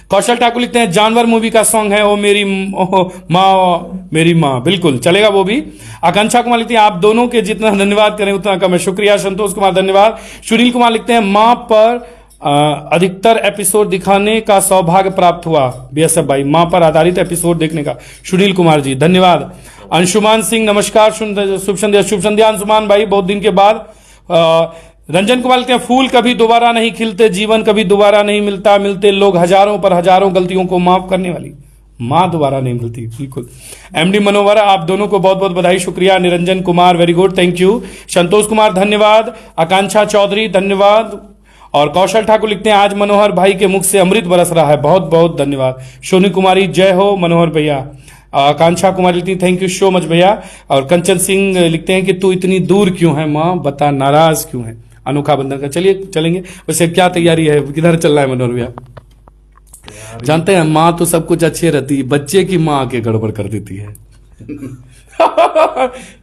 कौशल ठाकुर लिखते हैं जानवर मूवी का सॉन्ग है ओ मेरी माँ मेरी माँ, बिल्कुल चलेगा वो भी। आकांक्षा कुमार लिखते हैं आप दोनों के जितना धन्यवाद करें उतना कम है, शुक्रिया। संतोष कुमार धन्यवाद। सुनील कुमार लिखते हैं माँ पर अधिकतर एपिसोड दिखाने का सौभाग्य प्राप्त हुआ बीएसएफ भाई, मां पर आधारित एपिसोड देखने का। सुनील कुमार जी धन्यवाद। अंशुमान सिंह नमस्कार, शुभ संध्या अंशुमान भाई, बहुत दिन के बाद। रंजन कुमार लिखते हैं फूल कभी दोबारा नहीं खिलते, जीवन कभी दोबारा नहीं मिलता, मिलते लोग हजारों पर हजारों गलतियों को माफ करने वाली मां दोबारा नहीं मिलती, बिल्कुल। एमडी मनोवर आप दोनों को बहुत बहुत बधाई, शुक्रिया। Niranjan Kumar very good, thank you. Santosh Kumar धन्यवाद। आकांक्षा चौधरी धन्यवाद। और कौशल ठाकुर लिखते हैं आज मनोहर भाई के मुख से अमृत बरस रहा है, बहुत बहुत धन्यवाद। सोनी कुमारी जय हो मनोहर भैया। आकांक्षा कुमारी लिखती थैंक यू सो मच भैया। और कंचन सिंह लिखते हैं कि तू इतनी दूर क्यों है माँ, बता नाराज क्यों है। अनोखा बंधन का, चलिए चलेंगे। वैसे क्या तैयारी है, किधर चल रहा है मनोहर भैया? जानते हैं माँ तो सब कुछ अच्छी रहती है, बच्चे की माँ आके गड़बड़ कर देती है।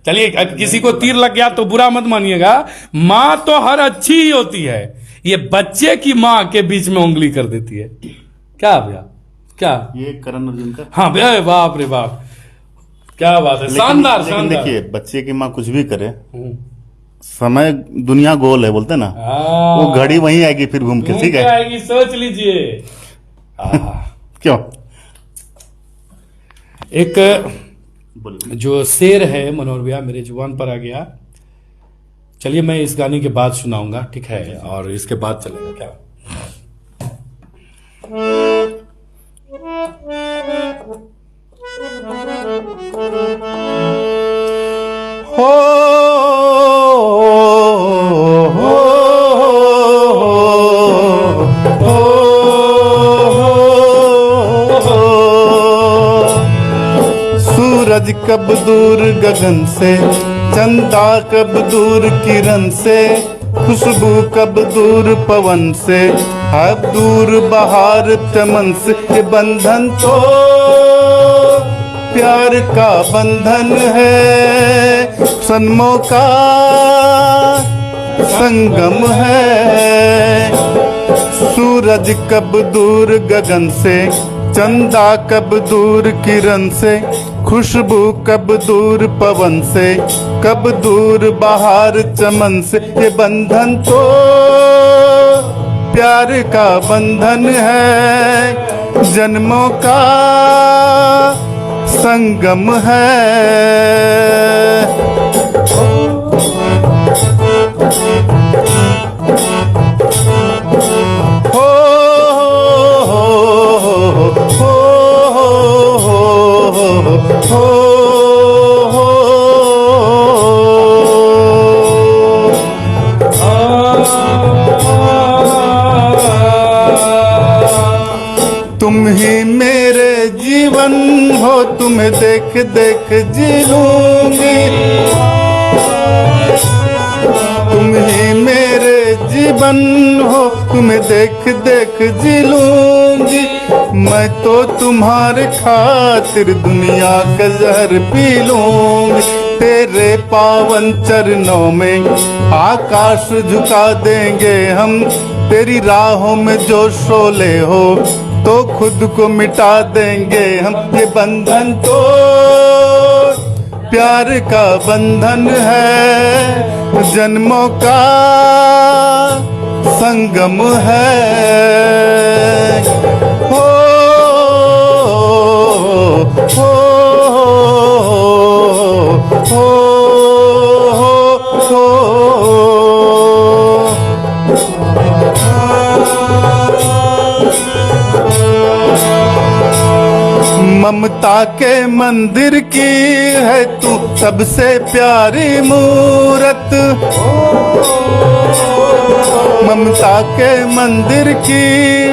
चलिए किसी को तीर लग गया तो बुरा मत मानिएगा, माँ तो हर अच्छी ही होती है, ये बच्चे की माँ के बीच में उंगली कर देती है। क्या भैया, क्या ये करण अर्जुन का? हाँ भैया, बाप रे बाप, क्या बात है, शानदार शानदार। देखिए बच्चे की माँ कुछ भी करे, समय दुनिया गोल है बोलते ना, वो घड़ी वहीं आएगी फिर घूम के, ठीक है आएगी, सोच लीजिए। क्यों? एक जो शेर है मनोहर भैया मेरे जुबान पर आ गया, चलिए मैं इस गाने के बाद सुनाऊंगा, ठीक है, और इसके बाद चलेगा क्या। सूरज कब दूर गगन से, चंदा कब दूर किरण से, खुशबू कब दूर पवन से, अब दूर बहार चमन से। ये बंधन तो प्यार का बंधन है, सनमों का संगम है। सूरज कब दूर गगन से, चंदा कब दूर किरण से, खुशबू कब दूर पवन से, कब दूर बहार चमन से। ये बंधन तो प्यार का बंधन है, जन्मों का संगम है। तुम ही मेरे जीवन हो, तुम्हें देख देख जी लूंगी। तुम ही मेरे जीवन हो, तुम्हें देख देख जी लूंगी। मैं तो तुम्हारे खातिर दुनिया का जहर पी लूंगी। तेरे पावन चरणों में आकाश झुका देंगे हम, तेरी राहों में जो शोले हो तो खुद को मिटा देंगे हम। ये बंधन तो प्यार का बंधन है, जन्मों का संगम है। हो हो हो हो ममता के मंदिर की है तू सबसे प्यारी मूरत। ममता के मंदिर की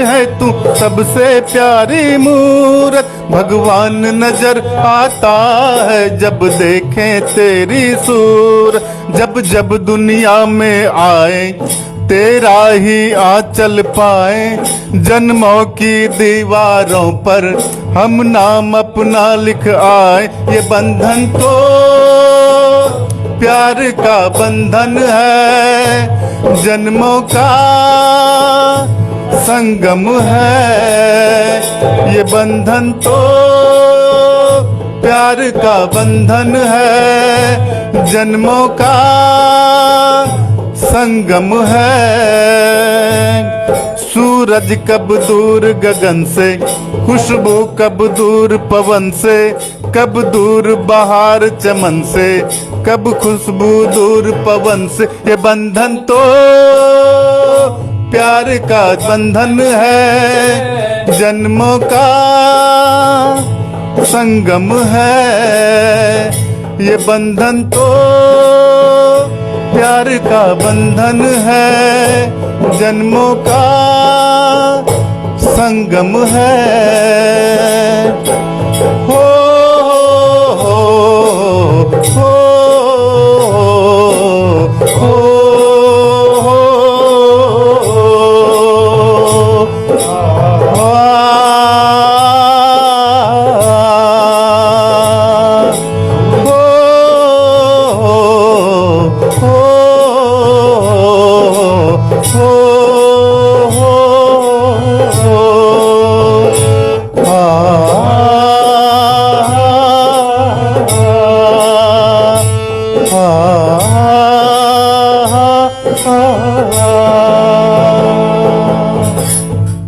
है तू सबसे प्यारी मूरत। भगवान नजर आता है जब देखें तेरी सूरत। जब जब दुनिया में आए तेरा ही आंचल पाए, जन्मों की दीवारों पर हम नाम अपना लिख आए। ये बंधन तो प्यार का बंधन है, जन्मों का संगम है। ये बंधन तो प्यार का बंधन है, जन्मों का संगम है। सूरज कब दूर गगन से, खुशबू कब दूर पवन से, कब दूर बहार चमन से, कब खुशबू दूर पवन से। ये बंधन तो प्यार का बंधन है, जन्मों का संगम है। ये बंधन तो प्यार का बंधन है, जन्मों का संगम है। हो हो हो हो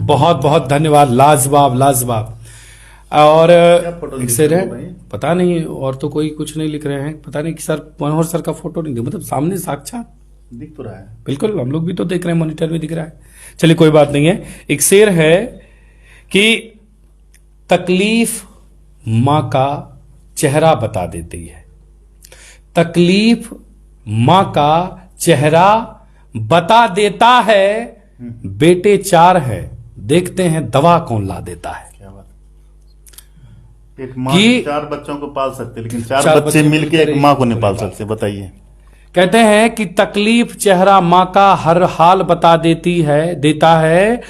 बहुत बहुत धन्यवाद। लाजवाब लाजवाब। और एक शेर है, पता नहीं और तो कोई कुछ नहीं लिख रहे हैं, पता नहीं कि सर मनोहर सर का फोटो नहीं दिया, मतलब सामने साक्षात दिख तो रहा है। बिल्कुल, हम लोग भी तो देख रहे हैं, मॉनिटर में दिख रहा है। चलिए कोई बात नहीं है। एक शेर है कि तकलीफ मां का चेहरा बता देती है। तकलीफ मां का चेहरा बता देता है, बेटे चार है देखते हैं दवा कौन ला देता है। क्या बात। एक माँ कि 4 बच्चों को पाल सकते, लेकिन 4 चार बच्चे बच्चे मिलके एक माँ को नहीं पाल सकते। बताइए। कहते हैं कि तकलीफ चेहरा माँ का हर हाल बता देता है।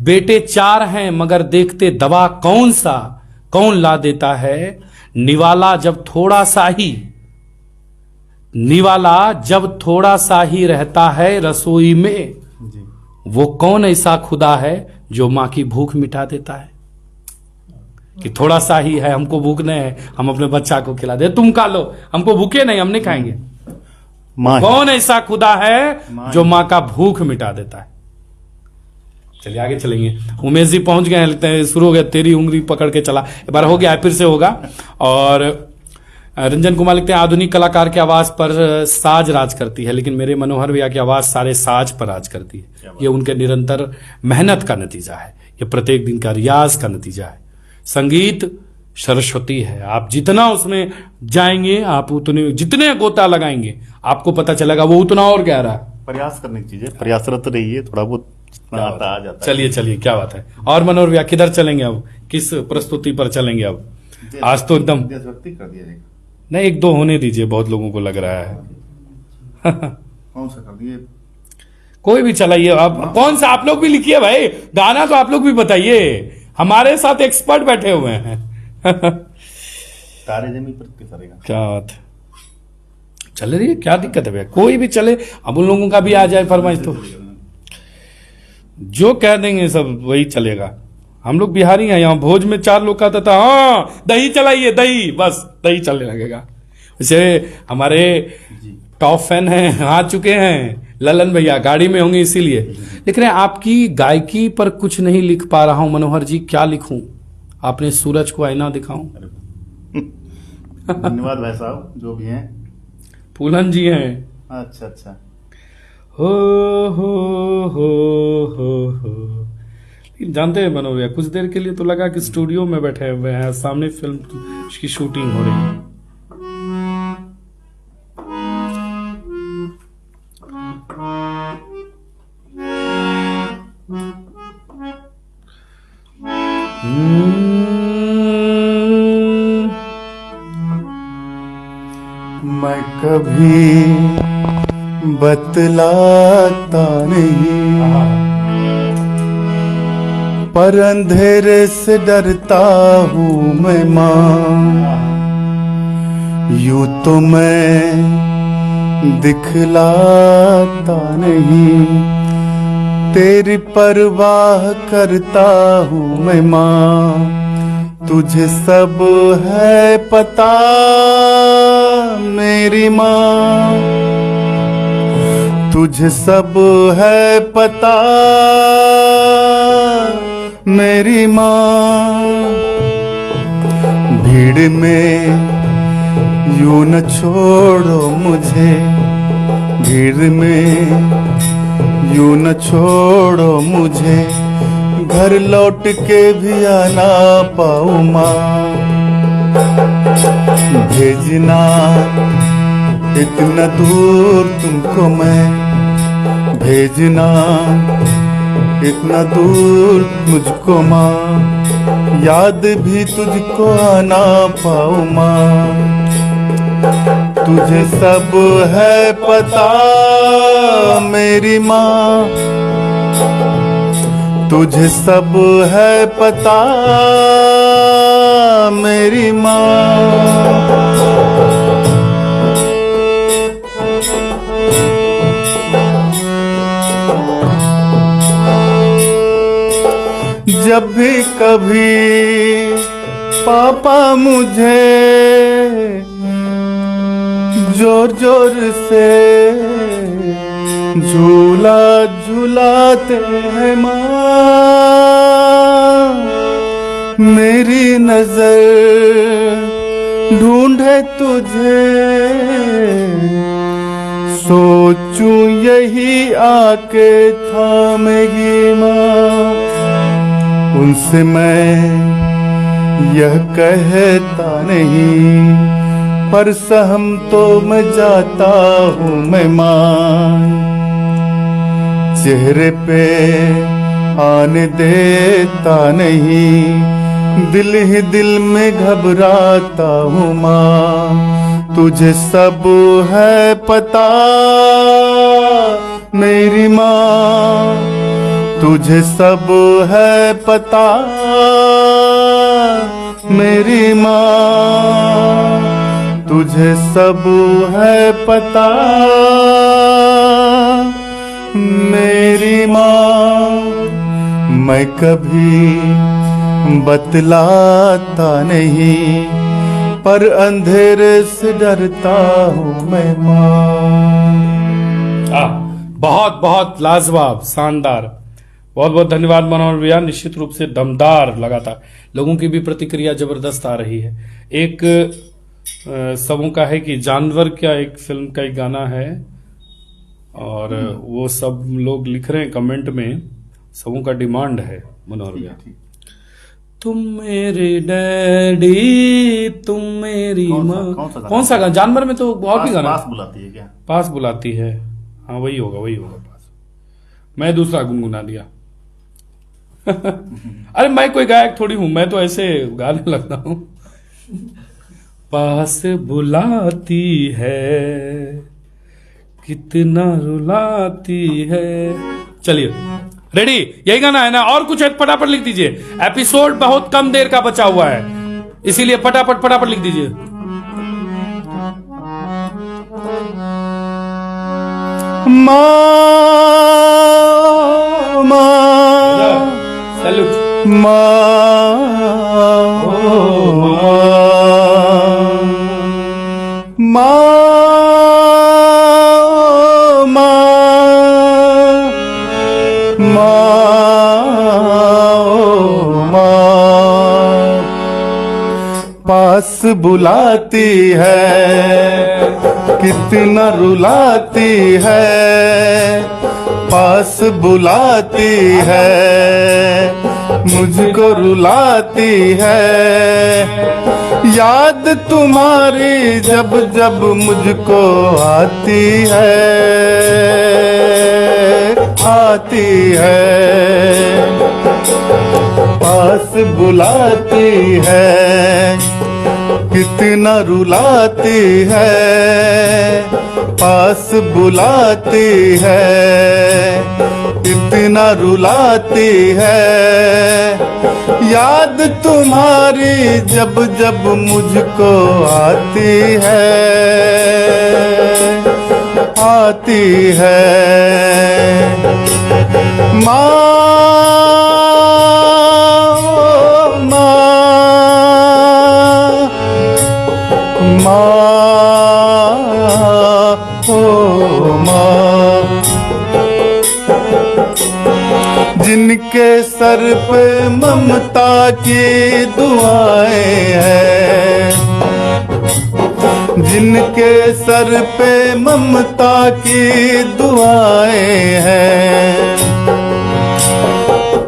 बेटे 4 हैं मगर देखते दवा कौन ला देता है। निवाला जब थोड़ा सा ही रहता है रसोई में, जी। वो कौन ऐसा खुदा है जो माँ की भूख मिटा देता है। कि थोड़ा सा ही है, हमको भूख नहीं है, हम अपने बच्चा को खिला दे, तुम खा लो, हमको भूखे नहीं, हम नहीं खाएंगे। माँ कौन ऐसा खुदा है जो माँ का भूख मिटा देता है। चलिए आगे चलेंगे। उमेश जी पहुंच गए हैं, लगता है शुरू हो गया, तेरी उंगली पकड़ के चला, एक बार हो गया फिर से होगा। और रंजन कुमार लिखते हैं आधुनिक कलाकार की आवाज पर साज राज करती है, लेकिन मेरे मनोहर भैया की आवाज सारे साज पर राज करती है। ये उनके निरंतर मेहनत का नतीजा है, ये प्रत्येक दिन का रियाज का नतीजा है। संगीत सरस्वती है, आप जितना उसमें जाएंगे, आप उतने जितने गोता लगाएंगे आपको पता चलेगा वो उतना और गहरा है। प्रयास करने की चीज है, प्रयासरत रहिए, थोड़ा बहुत जितना आता आ जाता है। चलिए क्या बात है। और मनोहर भैया किधर चलेंगे अब, किस प्रस्तुति पर चलेंगे अब? आज तो एकदम देशभक्ति कर दिया जाएगा। नहीं, 1-2 होने दीजिए, बहुत लोगों को लग रहा है। कौन सा कर दिए? कोई भी चलाइए आप, कौन सा आप लोग भी लिखिए भाई, गाना तो आप लोग भी बताइए, हमारे साथ एक्सपर्ट बैठे हुए हैं। तारे जमी पर कैसा रहेगा? क्या बात है, चल रही है, क्या दिक्कत है भैया, कोई भी चले, अब उन लोगों का भी आ जाए फरमाइश तो जो कह देंगे सब वही चलेगा। हम लोग बिहारी हैं, यहाँ भोज में 4 लोग कहता था हाँ दही चलाइए, दही, बस दही चलने लगेगा। वैसे हमारे टॉप फैन हैं, आ चुके हैं ललन भैया, गाड़ी में होंगे इसीलिए लिख रहे हैं। आपकी गायकी पर कुछ नहीं लिख पा रहा हूं मनोहर जी, क्या लिखूं? आपने सूरज को आईना दिखाऊं? धन्यवाद भाई साहब, जो भी हैं। फूलन जी हैं। अच्छा। हो लेकिन जानते हैं मनोहर भैया, कुछ देर के लिए तो लगा कि स्टूडियो में बैठे हुए हैं, सामने फिल्म की शूटिंग हो रही है। मैं कभी बतलाता नहीं, पर अंधेरे से डरता हूँ मैं माँ। यूं तो मैं दिखलाता नहीं, तेरी परवाह करता हूँ मैं माँ। तुझे सब है पता मेरी माँ, तुझे सब है पता मेरी माँ। भीड़ में यूं न छोड़ो मुझे, भीड़ में यूं न छोड़ो मुझे, घर लौट के भी आना पाऊँ माँ। भेजना इतना दूर तुमको मैं, भेजना इतना दूर मुझको माँ, याद भी तुझको आना पाऊँ माँ। तुझे सब है पता मेरी माँ, तुझे सब है पता मेरी माँ। जब भी कभी पापा मुझे जोर जोर से झूला झूलाते हैं माँ, मेरी नजर ढूंढे तुझे, सोचूं यही आके थामेगी माँ। उनसे मैं यह कहता नहीं, पर सहम तो मैं जाता हूँ मैं माँ। चेहरे पे आने देता नहीं, दिल ही दिल में घबराता हूँ माँ, तुझे सब है पता मेरी माँ, तुझे सब है पता मेरी माँ, तुझे सब है पता मेरी माँ। मैं कभी बतलाता नहीं, पर अंधेरे से डरता हूँ मैं माँ। बहुत बहुत लाजवाब, शानदार। बहुत बहुत धन्यवाद मनोहर भैया। निश्चित रूप से दमदार लगा था। लोगों की भी प्रतिक्रिया जबरदस्त आ रही है। एक सबों का है कि जानवर क्या एक फिल्म का एक गाना है, और वो सब लोग लिख रहे हैं कमेंट में, सबों का डिमांड है मनोहर भैया। तुम मेरे डैडी, तुम मेरी माँ। कौन सा गाना? जानवर में तो और भी गाना। पास बुलाती है क्या? पास बुलाती है, हाँ वही होगा पास। मैं दूसरा गुनगुना दिया। अरे मैं कोई गायक थोड़ी हूं, मैं तो ऐसे गाने लगता हूं। पास बुलाती है, कितना रुलाती है। चलिए रेडी, यही गाना है ना? और कुछ है फटाफट लिख दीजिए। एपिसोड बहुत कम देर का बचा हुआ है, इसीलिए फटाफट लिख दीजिए। सैल्यूट पास बुलाती है, कितना रुलाती है, पास बुलाती है, मुझको रुलाती है। याद तुम्हारी जब जब मुझको आती है, पास बुलाती है, कितना रुलाती है, पास बुलाती है, कितना रुलाती है। याद तुम्हारी जब जब मुझको आती है माँ। जिनके सर पे ममता की दुआएं हैं, जिनके सर पे ममता की दुआएं हैं,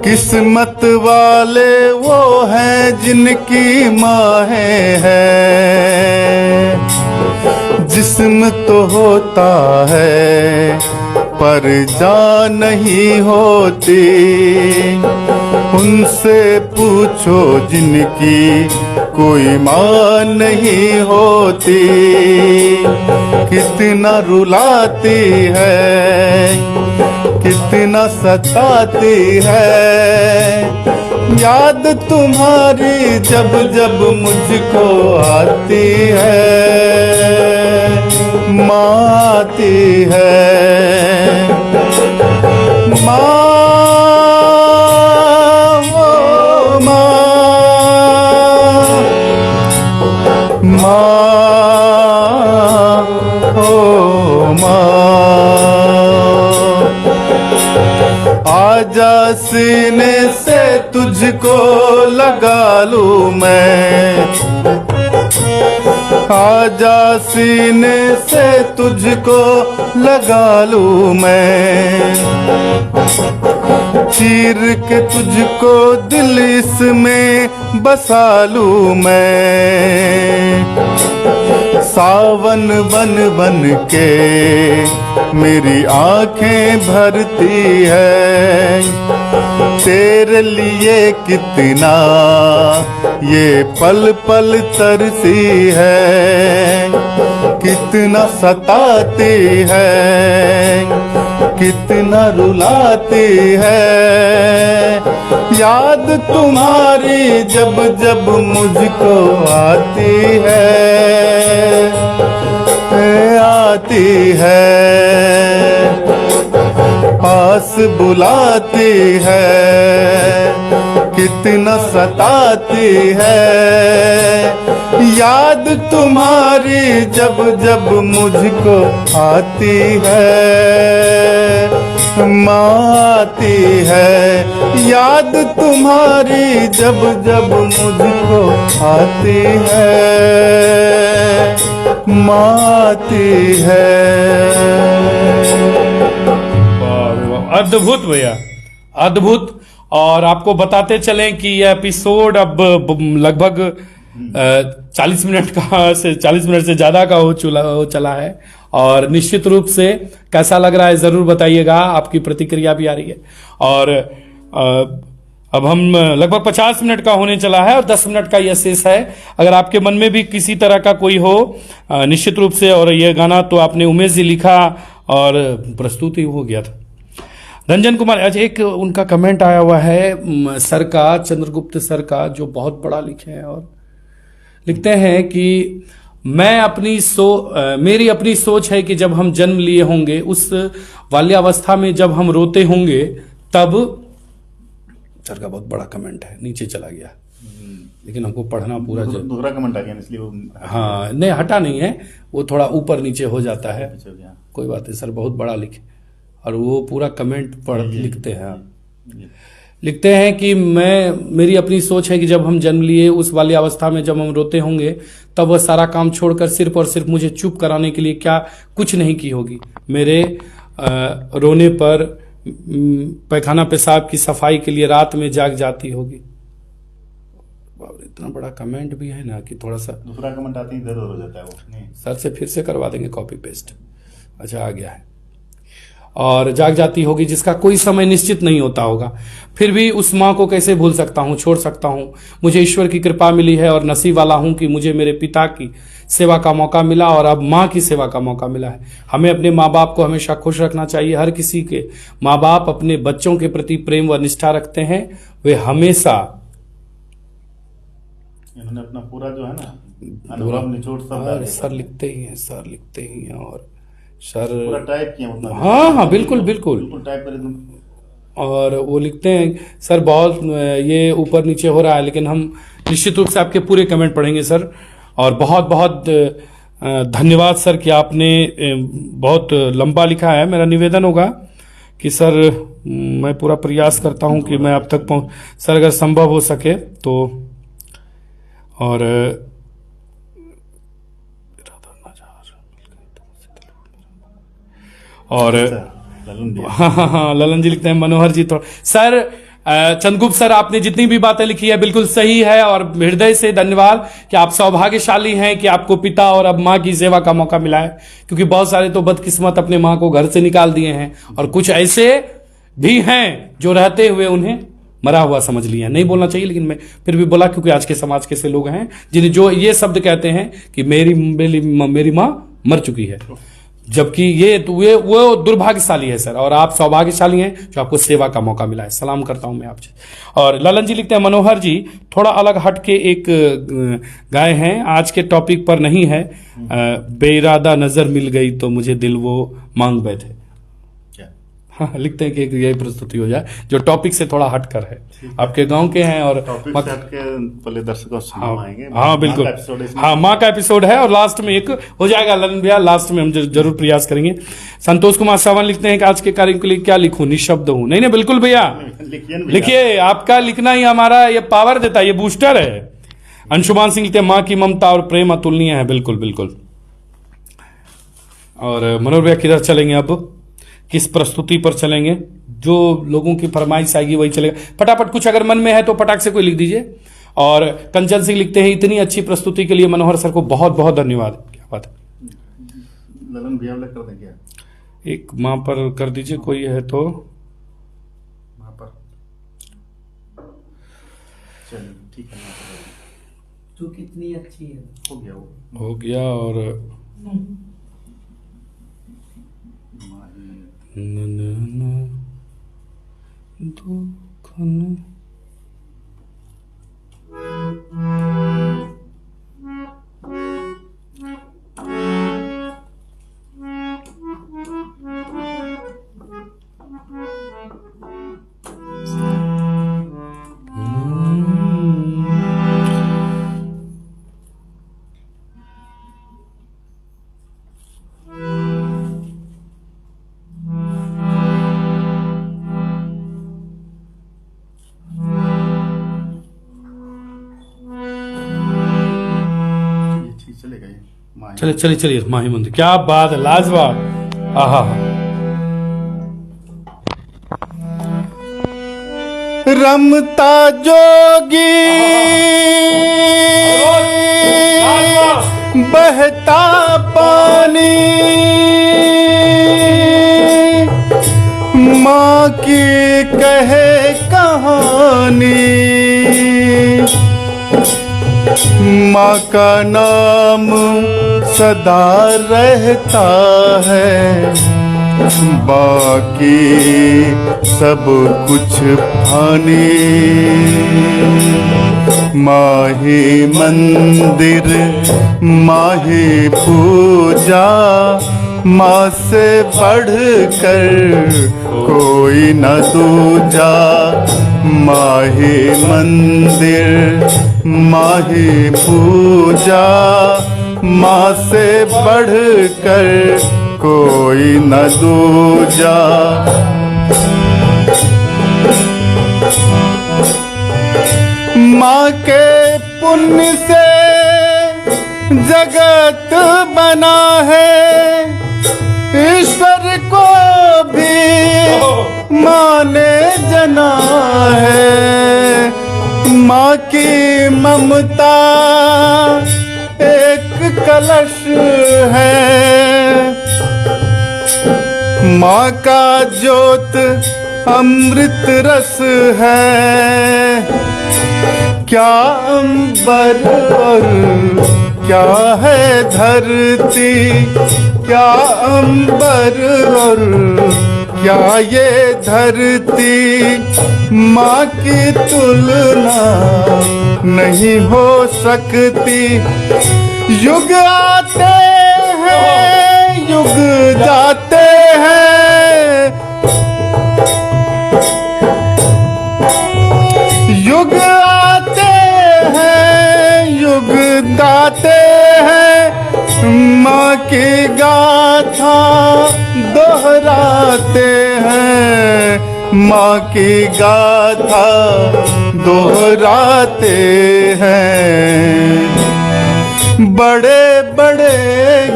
किस्मत वाले वो हैं जिनकी माहें हैं। जिस्म तो होता है पर जान नहीं होती, उनसे पूछो जिनकी कोई माँ नहीं होती। कितना रुलाती है, कितना सताती है, याद तुम्हारी जब जब मुझको आती है, माँ आती है माँ। आजा सीने से तुझको लगा लूं मैं, आजा सीने से तुझको लगा लूं मैं। चीर के तुझको दिल इसमें बसा लूं मैं। सावन बन बन के मेरी आंखें भरती है, तेरे लिए कितना ये पल पल तरसी है, कितना सताती है, कितना रुलाती है। याद तुम्हारी जब जब मुझको आती है, पास बुलाती है, कितना सताती है। याद तुम्हारी जब जब मुझको आती है, माँ आती है। याद तुम्हारी जब जब मुझको आती है, माँ आती है। अद्भुत भैया, अद्भुत। और आपको बताते चलें कि यह एपिसोड अब लगभग 40 मिनट से ज्यादा का हो चला है। और निश्चित रूप से कैसा लग रहा है जरूर बताइएगा, आपकी प्रतिक्रिया भी आ रही है। और अब हम लगभग 50 मिनट का होने चला है और 10 मिनट का यह शेष है। अगर आपके मन में भी किसी तरह का कोई हो निश्चित रूप से, और यह गाना तो आपने उमेश जी लिखा और प्रस्तुत ही हो गया था। रंजन कुमार, आज एक उनका कमेंट आया हुआ है सर का, चंद्रगुप्त सर का, जो बहुत बड़ा लिखे हैं और लिखते हैं कि मेरी अपनी सोच है कि जब हम जन्म लिए होंगे, उस बाल्यावस्था में जब हम रोते होंगे, तब। सर का बहुत बड़ा कमेंट है, नीचे चला गया, लेकिन हमको पढ़ना पूरा दूसरा कमेंट आ गया इसलिए वो हाँ नहीं हटा नहीं है, वो थोड़ा ऊपर नीचे हो जाता है। कोई बात नहीं सर, बहुत बड़ा लिखे और वो पूरा कमेंट पढ़ लिखते हैं। लिखते हैं कि मेरी अपनी सोच है कि जब हम जन्म लिए उस वाली अवस्था में जब हम रोते होंगे, तब वह सारा काम छोड़कर सिर्फ और सिर्फ मुझे चुप कराने के लिए क्या कुछ नहीं की होगी। मेरे रोने पर पैखाना पेशाब की सफाई के लिए रात में जाग जाती होगी। इतना बड़ा कमेंट भी है ना कि थोड़ा सा दूसरा कमेंट आते ही इधर हो जाता है वो। सर से फिर से करवा देंगे कॉपी पेस्ट। अच्छा आ गया है। और जाग जाती होगी जिसका कोई समय निश्चित नहीं होता होगा, फिर भी उस माँ को कैसे भूल सकता हूँ, छोड़ सकता हूँ। मुझे ईश्वर की कृपा मिली है और नसीब वाला हूँ कि मुझे मेरे पिता की सेवा का मौका मिला और अब माँ की सेवा का मौका मिला है। हमें अपने माँ बाप को हमेशा खुश रखना चाहिए। हर किसी के माँ बाप अपने बच्चों के प्रति प्रेम व निष्ठा रखते हैं। वे हमेशा इन्होंने अपना पूरा जो है ना अनुभव निचोड़ सब सर लिखते ही हैं, सर लिखते ही हैं और सर पूरा टाइप किया मतलब। हाँ बिल्कुल बिल्कुल टाइप कर। और वो लिखते हैं सर बहुत ये ऊपर नीचे हो रहा है, लेकिन हम निश्चित रूप से आपके पूरे कमेंट पढ़ेंगे सर। और बहुत बहुत धन्यवाद सर कि आपने बहुत लंबा लिखा है। मेरा निवेदन होगा कि सर मैं पूरा प्रयास करता हूं कि मैं आप तक पहुंच, सर अगर संभव हो सके तो। और हाँ ललन जी लिखते हैं, मनोहर जी तो सर चंद्रगुप्त सर आपने जितनी भी बातें लिखी है बिल्कुल सही है और हृदय से धन्यवाद कि आप सौभाग्यशाली हैं कि आपको पिता और अब माँ की सेवा का मौका मिला है। क्योंकि बहुत सारे तो बदकिस्मत अपने माँ को घर से निकाल दिए हैं और कुछ ऐसे भी हैं जो रहते हुए उन्हें मरा हुआ समझ लिया। नहीं बोलना चाहिए लेकिन मैं फिर भी बोला, क्योंकि आज के समाज के ऐसे लोग हैं जिन्हें जो ये शब्द कहते हैं कि मेरी माँ मर चुकी है, जबकि ये वो दुर्भाग्यशाली है सर। और आप सौभाग्यशाली हैं जो आपको सेवा का मौका मिला है। सलाम करता हूं मैं आपसे। और ललन जी लिखते हैं, मनोहर जी थोड़ा अलग हट के एक गाय हैं, आज के टॉपिक पर नहीं है। बेइरादा नजर मिल गई तो मुझे दिल वो मांग बैठे। हाँ लिखते हैं कि एक यही प्रस्तुति हो जाए जो टॉपिक से थोड़ा हटकर है, आपके गांव के हैं और पहले दर्शकों आएंगे। हाँ बिल्कुल, हाँ माँ का एपिसोड है और लास्ट में एक हो जाएगा ललन भैया, लास्ट में हम जरूर प्रयास करेंगे। संतोष कुमार सावन लिखते हैं कि आज के कार्य के लिए क्या लिखूं, निशब्द हूं। नहीं बिल्कुल भैया लिखिए, आपका लिखना ही हमारा ये पावर देता है, ये बूस्टर है। अंशुमान सिंह लिखते हैं, माँ की ममता और प्रेम अतुलनीय है। बिल्कुल बिल्कुल। और मनोहर भैया किधर चलेंगे, अब किस प्रस्तुति पर चलेंगे? जो लोगों की फरमाइश आएगी वही चलेगा। फटाफट कुछ अगर मन में है तो फटाक से कोई लिख दीजिए। और कंचन सिंह लिखते हैं, इतनी अच्छी प्रस्तुति के लिए मनोहर सर को बहुत बहुत धन्यवाद। क्या बात है, ललन भैया कर दें क्या? एक माँ पर कर दीजिए, कोई है तो माँ पर चलिए ठीक है, तू कितनी अच्छी है। हो गया वो। हो गया। और न न न दुख न ये ठीक चलेगा ये माही। चलिए चलिए चलिए, माही मंदिर, क्या बात है, लाजवाब। आहा हा। रमता जोगी बहता पानी, माँ की कहे कहानी, माँ का नाम सदा रहता है, बाकी सब कुछ फानी। माही मंदिर माही पूजा, माँ से बढ़कर कोई न दूजा। माही मंदिर माही पूजा, माँ से बढ़कर कोई न दूजा। माँ के पुण्य से जगत बना है, ईश्वर को भी माँ ने जना है। माँ की ममता एक कलश है, माँ का ज्योत अमृत रस है। क्या अंबर और क्या है धरती, क्या अंबर और क्या ये धरती, माँ की तुलना नहीं हो सकती। युग आते हैं युग जाते हैं, युग आते हैं युग गाते हैं, माँ की गाथा दोहराते हैं, माँ की गाथा दोहराते हैं। बड़े बड़े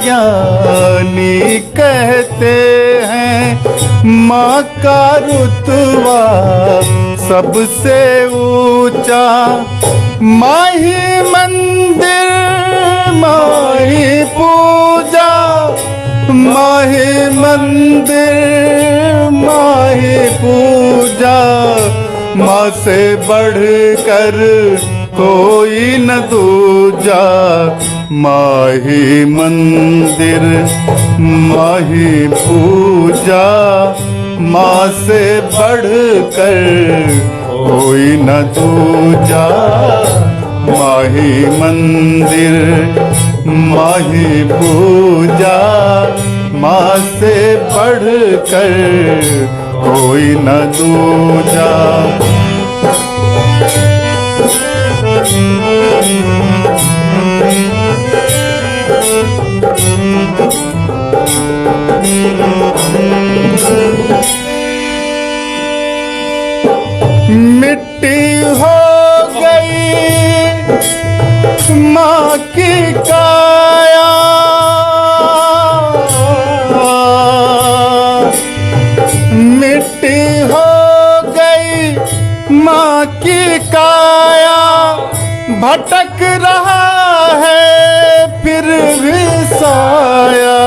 ज्ञानी कहते हैं, माँ का रुतबा सबसे ऊंचा। माही मंदिर माही पूजा, माही मंदिर माही पूजा, माँ से बढ़कर कोई न दूजा। माही मंदिर माही पूजा, माँ से बढ़कर कोई न दूजा। माही मंदिर माही पूजा, माँ से बढ़कर कोई न दूजा। मिट्टी हो गई माँ की काया, मिट्टी हो गई माँ की काया। भटक रहा है फिर भी साया,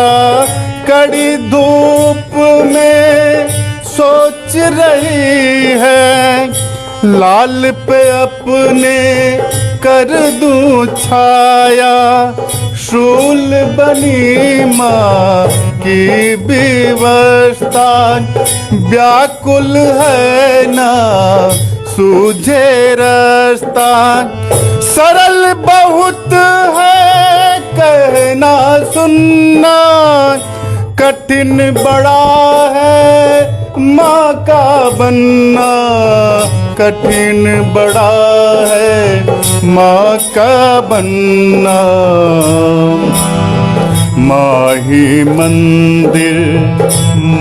कड़ी धूप में सोच रही है, लाल पे अपने कर दूं छाया, शूल बनी माँ की विवस्था, व्याकुल है ना सूझे रास्ता, सरल बहुत है कहना सुनना, कठिन बड़ा है माँ का बनना, कठिन बड़ा है माँ का बनना। माही मंदिर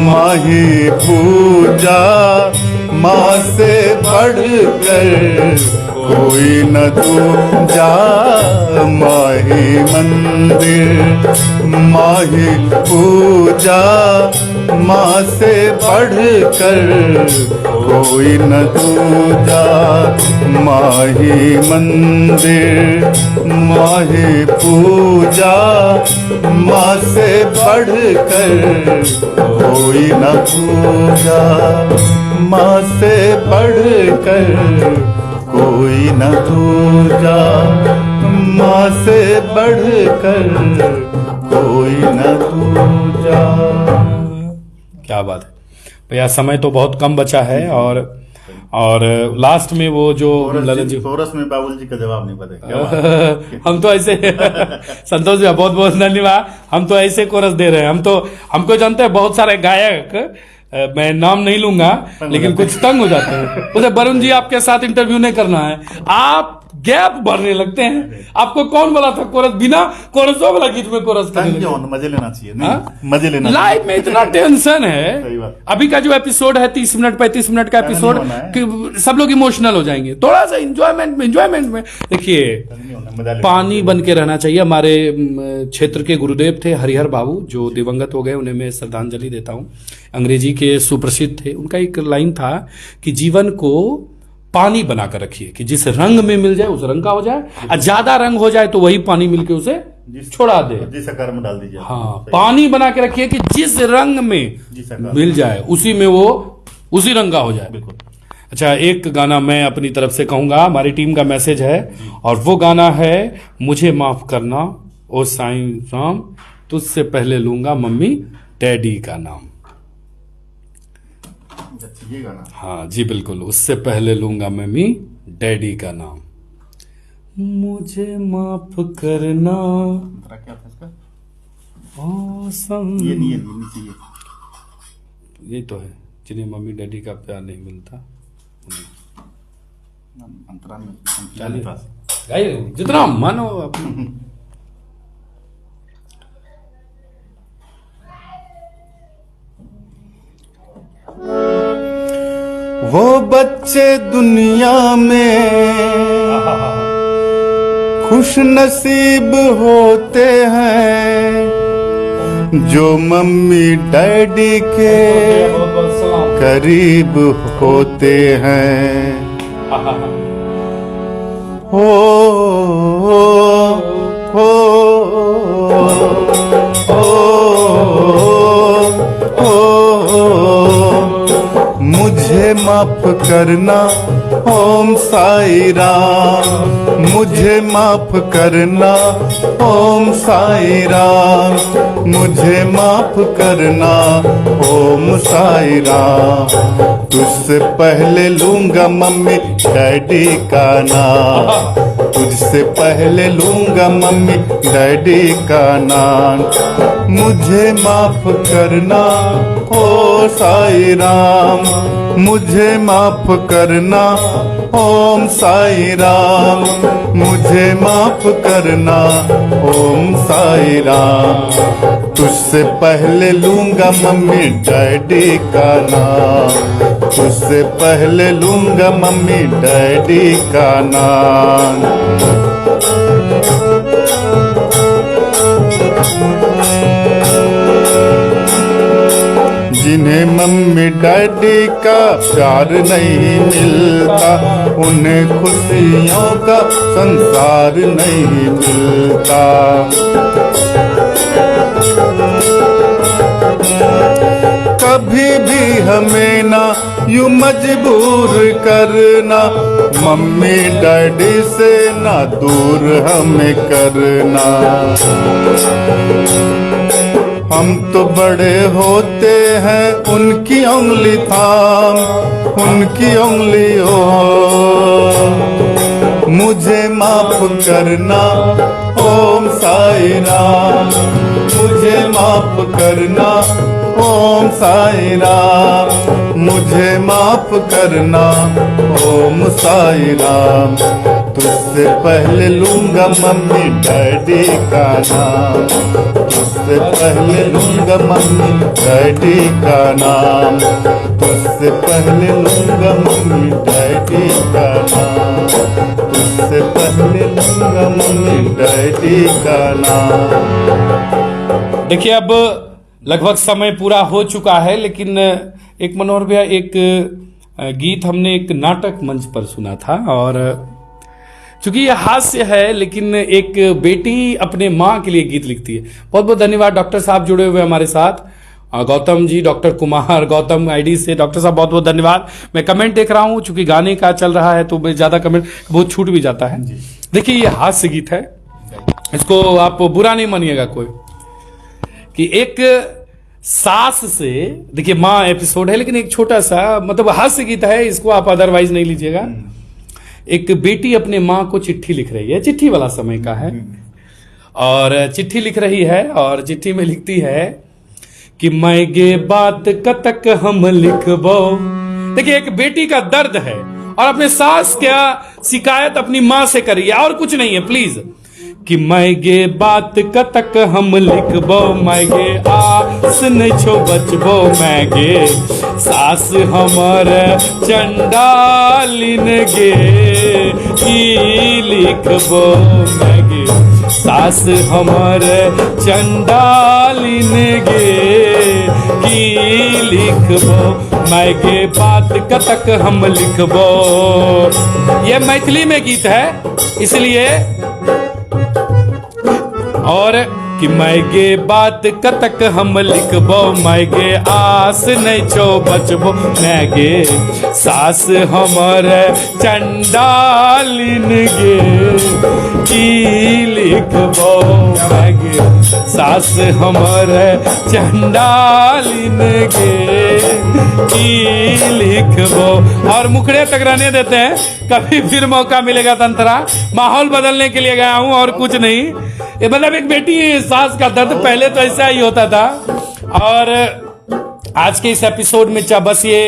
माही पूजा, माँ से बढ़कर कोई न दूजा, माही मंदिर माही पूजा, माँ से बढ़कर कोई न दूजा, माही मंदिर माही पूजा, माँ से बढ़कर कोई न पूजा, माँ से बढ़कर कोई न दूजा, माँ से बढ़कर कोई न दूजा। क्या बात है भैया, समय तो बहुत कम बचा है और लास्ट में वो जो ललन जी कोरस में बाबुल जी का जवाब नहीं पता क्या बात है? हम तो ऐसे संतोष जी बहुत बहुत धन्यवाद, हम तो ऐसे कोरस दे रहे हैं। हमको जानते हैं बहुत सारे गायक, मैं नाम नहीं लूंगा लेकिन कुछ तंग हो जाते हैं, उसे वरुण जी आपके साथ इंटरव्यू नहीं करना है, आप गैप भरने लगते हैं। आपको कौन बोला था कोरस, बिना कोरसों वाला गीत में कोरस करने लगे? मजे लेना चाहिए, नहीं मजे लेना लाइव में इतना टेंशन है। सही बात। अभी का जो एपिसोड है 30 मिनट 35 मिनट का एपिसोड कि सब लोग इमोशनल हो जाएंगे, थोड़ा सा एंजॉयमेंट में देखिए पानी बन के रहना चाहिए। हमारे क्षेत्र के गुरुदेव थे हरिहर बाबू, जो दिवंगत हो गए, उन्हें मैं श्रद्धांजलि देता हूं। अंग्रेजी के सुप्रसिद्ध थे, उनका एक लाइन था कि जीवन को पानी बनाकर रखिए कि जिस रंग में मिल जाए उस रंग का हो जाए, और ज्यादा रंग हो जाए तो वही पानी मिलके उसे छोड़ा दे, जिस आकार में डाल दीजिए। हाँ, पानी बना के रखिए कि जिस रंग में मिल जाए उसी में वो उसी रंग का हो जाए। बिल्कुल। अच्छा, एक गाना मैं अपनी तरफ से कहूंगा, हमारी टीम का मैसेज है, और वो गाना है मुझे माफ करना ओ साईं राम, तुझसे पहले लूंगा मम्मी डैडी का नाम। ये गाना, हाँ जी बिल्कुल, उससे पहले लूंगा मम्मी डैडी का नाम। मुझे माफ करना क्या था इसका? ओ ये नहीं चाहिए। ये तो है, जिन्हें मम्मी डैडी का प्यार नहीं मिलता अंतराल में गाइए जितना मन हो अपनी। वो बच्चे दुनिया में खुश नसीब होते हैं, जो मम्मी डैडी के करीब होते हैं। हो हो मुझे माफ करना ओम साई राम, मुझे माफ करना ओम साई राम, मुझे माफ करना ओम साई राम। तुझसे पहले लूंगा मम्मी डैडी का नाम, तुझसे पहले लूंगा मम्मी डैडी का नाम। मुझे माफ करना ओ साई राम, मुझे माफ करना ओम साई राम, मुझे माफ करना ओम साई राम। तुझसे पहले लूंगा मम्मी डैडी का नाम, तुझसे पहले लूंगा मम्मी डैडी का नाम। जिन्हें मम्मी डैडी का प्यार नहीं मिलता, उन्हें खुशियों का संसार नहीं मिलता। कभी भी हमें ना यूं मजबूर करना, मम्मी डैडी से ना दूर हमें करना। हम तो बड़े होते हैं उनकी उंगली थाम, उनकी उंगली हो। मुझे माफ करना ओम साई राम, मुझे माफ करना ओम साई राम, मुझे माफ करना ओम साई राम। तुझसे पहले लूंगा मम्मी डैडी का नाम, तुझसे पहले लूंगा मम्मी डैडी का नाम, तुझसे पहले लूंगा मम्मी डैडी का नाम, तुझसे पहले लूंगा मम्मी डैडी का नाम। देखिए अब लगभग समय पूरा हो चुका है, लेकिन एक मनोहर भैया एक गीत हमने एक नाटक मंच पर सुना था, और चूंकि यह हास्य है लेकिन एक बेटी अपने माँ के लिए गीत लिखती है। बहुत बहुत धन्यवाद डॉक्टर साहब जुड़े हुए हमारे साथ, गौतम जी, डॉक्टर कुमार गौतम आईडी से। डॉक्टर साहब बहुत बहुत धन्यवाद। मैं कमेंट देख रहा हूं, चूंकि गाने का चल रहा है तो ज्यादा कमेंट बहुत छूट भी जाता है। देखिए ये हास्य गीत है, इसको आप बुरा नहीं मानिएगा कोई, कि एक सास से, देखिए माँ एपिसोड है लेकिन एक छोटा सा मतलब हास्य गीत है, इसको आप अदरवाइज नहीं लीजिएगा। एक बेटी अपने माँ को चिट्ठी लिख रही है, चिट्ठी वाला समय का है, और चिट्ठी लिख रही है और चिट्ठी में लिखती है कि मैं गे बात कतक हम लिखबो। देखिए एक बेटी का दर्द है और अपने सास क्या शिकायत अपनी माँ से करी है, और कुछ नहीं है प्लीज, कि मैं गे बात कतक हम लिखबो, मैं गे आस नहीं छो बचबो, मैं गे सास हमर चंडालिन गे की लिखबो, मैं गे सास हमर चंडालिन गे की लिखबो, मैं गे बात कतक हम लिखबो। ये मैथिली में गीत है इसलिए, और कि मैं गे बात कतक हम लिखबो, मैं गे आस नहीं छो बचबो, मैं गे सास हमर चंडालिन गे की लिखबो, मैं गे सास हमर चंडालिन गे की लिखबो। और मुखड़े तक रहने देते हैं, कभी फिर मौका मिलेगा तंत्रा, माहौल बदलने के लिए गया हूं और कुछ नहीं। ये मतलब एक बेटी सास का दर्द पहले तो ऐसा ही होता था। और आज के इस एपिसोड में बस ये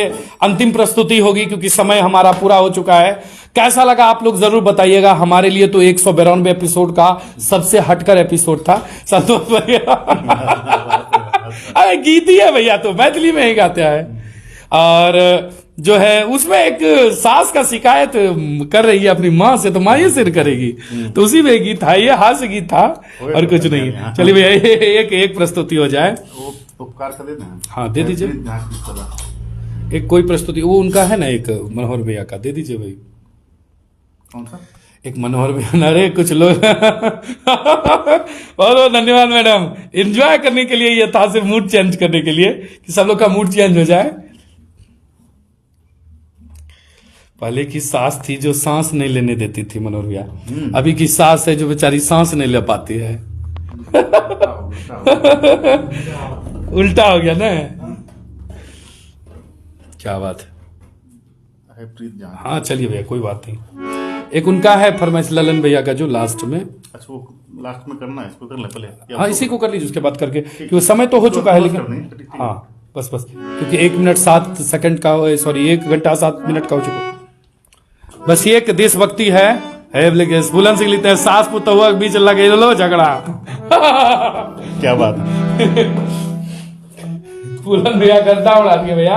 अंतिम प्रस्तुति होगी क्योंकि समय हमारा पूरा हो चुका है। कैसा लगा आप लोग जरूर बताइएगा। हमारे लिए तो 192 एपिसोड का सबसे हटकर एपिसोड था। संतोष भैया अरे गीत ही है भैया, तो मैथिली में ही गाते हैं, और जो है उसमें एक सास का शिकायत कर रही है अपनी माँ से, तो माँ ये सिर करेगी, तो उसी में गीत था, ये हास्य गीत था और कुछ नहीं। चलिए भैया एक प्रस्तुति हो जाए। उपकार कर देना। हाँ दे दीजिए, एक कोई प्रस्तुति वो उनका है ना, एक मनोहर भैया का दे दीजिए भाई। कौन सा? एक मनोहर भैया, अरे कुछ लोग बहुत बहुत धन्यवाद मैडम, एंजॉय करने के लिए ये था, सिर्फ मूड चेंज करने के लिए कि सब लोग का मूड चेंज हो जाए। पहले की सास थी जो सांस नहीं लेने देती थी मनोहर भैया, अभी की सास है जो बेचारी सांस नहीं ले पाती है। उल्टा हो गया ना, क्या बात है। हाँ चलिए भैया कोई बात नहीं। एक उनका है फरमाइश ललन भैया का जो लास्ट में, अच्छा वो लास्ट में करना है, इसको कर ले पहले। हाँ इसी को कर लीजिए उसके बाद करके, क्योंकि समय तो हो चुका है लेकिन हाँ बस क्योंकि 1 मिनट 7 सेकंड का, सॉरी 1 घंटा 7 मिनट का हो चुका। बस ये एक देशभक्ति है बुलंद सिंह लिखते हैं, सास पुतहुआ के बीच लगे लो झगड़ा। क्या बात। बुलंद भैया गर्दा उड़ा दिए भैया,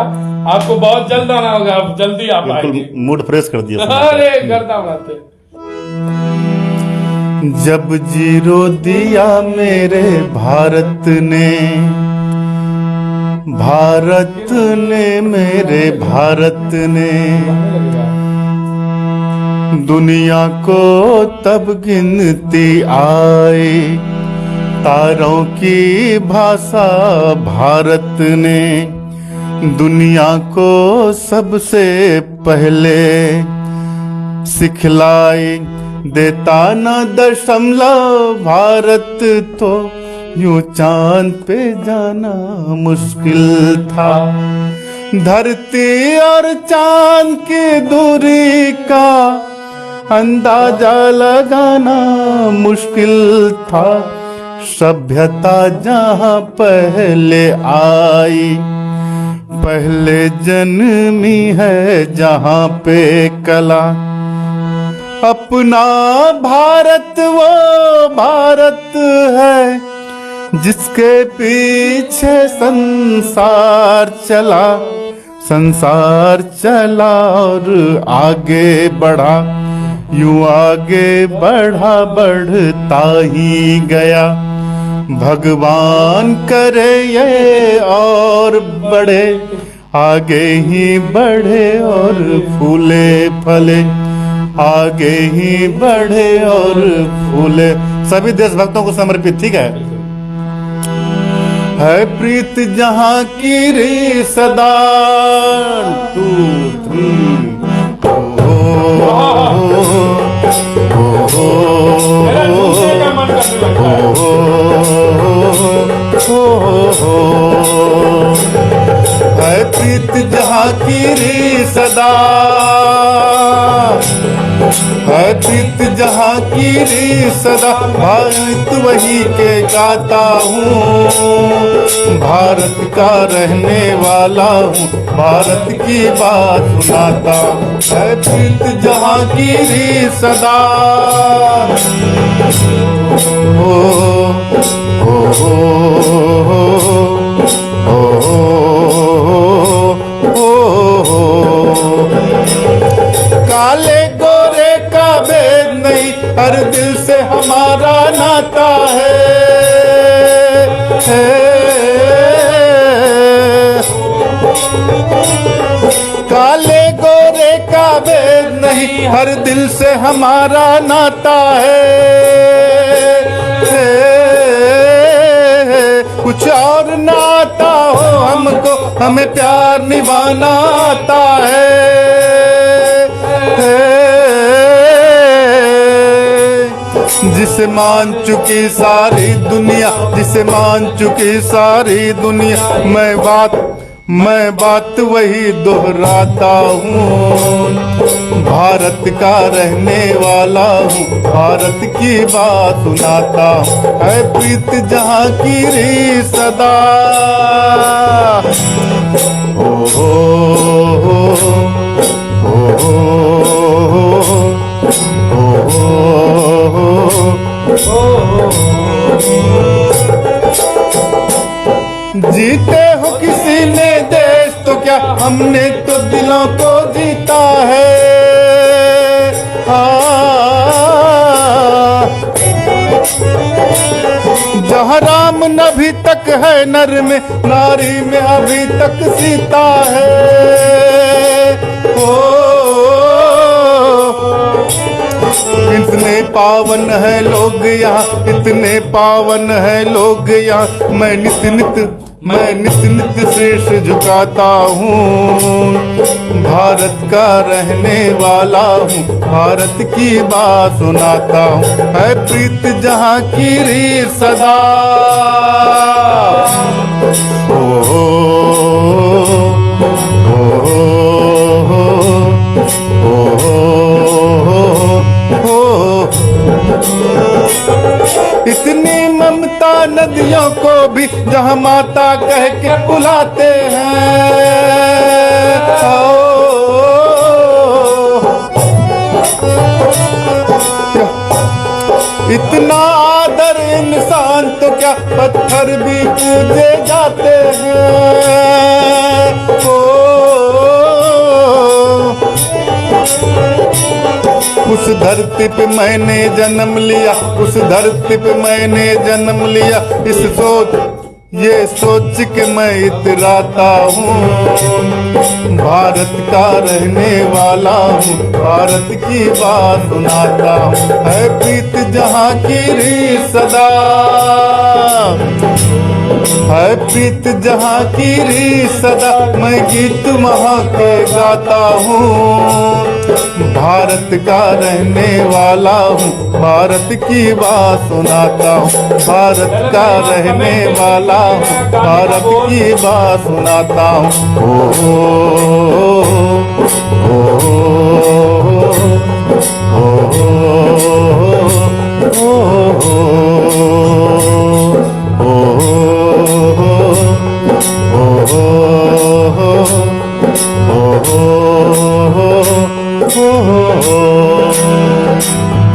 आपको बहुत जल्द आना होगा, आप जल्दी आ पाएंगे। मूड फ्रेश कर दिया। अरे गर्दा उड़ाते। जब जीरो दिया मेरे भारत ने, भारत ने मेरे भारत ने, दुनिया को तब गिनती आए, तारों की भाषा भारत ने, दुनिया को सबसे पहले सिखलाई देता न दशमलव भारत, तो यूं चांद पे जाना मुश्किल था। धरती और चांद की दूरी का अंदाजा लगाना मुश्किल था। सभ्यता जहां पहले आई, पहले जन्मी है जहां पे कला। अपना भारत वो भारत है जिसके पीछे संसार चला, संसार चला और आगे बढ़ा। यूं आगे बढ़ा बढ़ता ही गया। भगवान करे ये और बढ़े, आगे ही बढ़े और फूले फले, आगे ही बढ़े और फूले। सभी देशभक्तों को समर्पित, ठीक है प्रीत जहां की री सदा। 2 3 है प्रीत जहां की री सदा, है प्रीत जहां की री सदा। भारत वही के गाता हूँ, भारत का रहने वाला हूँ, भारत की बात सुनाता। है प्रीत जहां की री सदा। काले गोरे का भेद नहीं, हर दिल से हमारा नाता है। काले गोरे का भेद नहीं, हर दिल से हमारा नाता है। कुछ और ना आता हो हमको, हमें प्यार निभाना आता है। जिसे मान चुकी सारी दुनिया, जिसे मान चुकी सारी दुनिया। मैं बात वही दोहराता हूँ, भारत का रहने वाला हूँ, भारत की बात सुनाता हूँ। है प्रीत जहाँ की री सदा। ओ हो हो हो जीते हो किसी ने देश तो क्या, हमने तो दिलों को जीता है। जहाँ राम अभी तक है नर में, नारी में अभी तक सीता है। इतने पावन है लोग यहाँ, इतने पावन है लोग यहाँ। मैं नित नित शीश झुकाता हूँ, भारत का रहने वाला हूँ, भारत की बात सुनाता हूँ। है प्रीत जहाँ की री सदा। ओ हो इतनी ममता नदियों को भी जहाँ माता कह के बुलाते हैं। इतना आदर इंसान तो क्या, पत्थर भी पूजे जाते हैं। उस धरती पे मैंने जन्म लिया, उस धरती पे मैंने जन्म लिया। ये सोच के मैं इतराता हूँ, भारत का रहने वाला हूँ, भारत की बात सुनाता हूँ। है प्रीत जहाँ की री सदा। है प्रीत जहाँ की री सदा, मैं गीत वहाँ के गाता हूँ। भारत का रहने वाला हूँ, भारत की बात सुनाता हूँ। भारत का रहने वाला हूँ, भारत की बात सुनाता हूँ। ओ, ओ,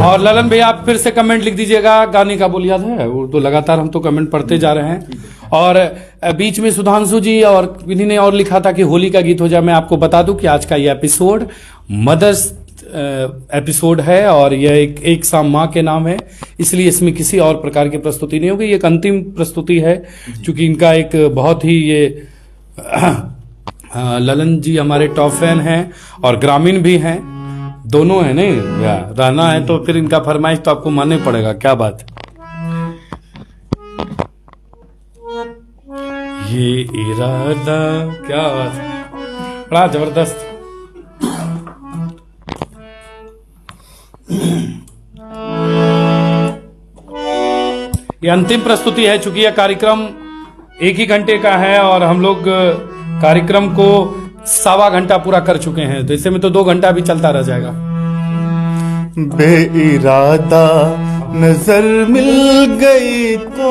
और ललन भैया आप फिर से कमेंट लिख दीजिएगा, गाने का बोल याद है वो तो लगातार हम तो कमेंट पढ़ते जा रहे हैं। और बीच में सुधांशु जी और इन्हीं ने और लिखा था कि होली का गीत हो जाए। मैं आपको बता दूं कि आज का ये एपिसोड मदर्स एपिसोड है और यह एक शाम माँ के नाम है, इसलिए इसमें किसी और प्रकार की प्रस्तुति नहीं होगी। एक अंतिम प्रस्तुति है क्योंकि इनका एक बहुत ही ये ललन जी हमारे टॉप फैन हैं और ग्रामीण भी हैं, दोनों है नहीं या रहना है तो फिर इनका फरमाइश तो आपको मानना पड़ेगा। क्या बात है, ये इरादा, क्या बात है, बड़ा जबरदस्त। ये अंतिम प्रस्तुति है चूंकि यह कार्यक्रम 1 ही घंटे का है और हम लोग कार्यक्रम को 1.25 घंटा पूरा कर चुके हैं, तो इससे में तो 2 घंटा भी चलता रह जाएगा। बेइरादा नजर मिल गई तो,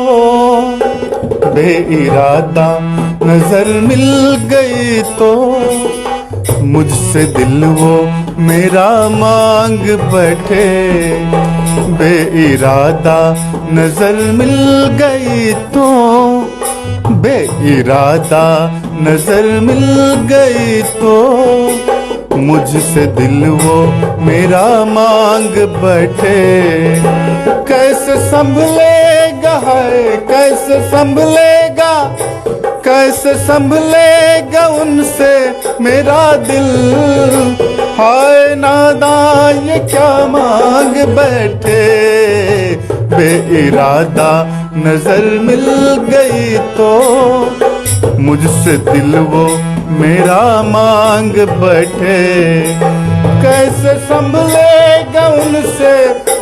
बेइरादा नजर मिल गई तो, मुझसे दिल वो मेरा मांग बैठे। बेइरादा नजर मिल गई तो, बेइरादा नजर मिल गई तो, मुझसे दिल वो मेरा मांग बैठे। कैसे संभलेगा है, कैसे संभलेगा, कैसे संभलेगा उनसे मेरा दिल। हाय नादान ये क्या मांग बैठे। बेइरादा नजर मिल गई तो, मुझसे दिल वो मेरा मांग बैठे। कैसे संभलेगा उनसे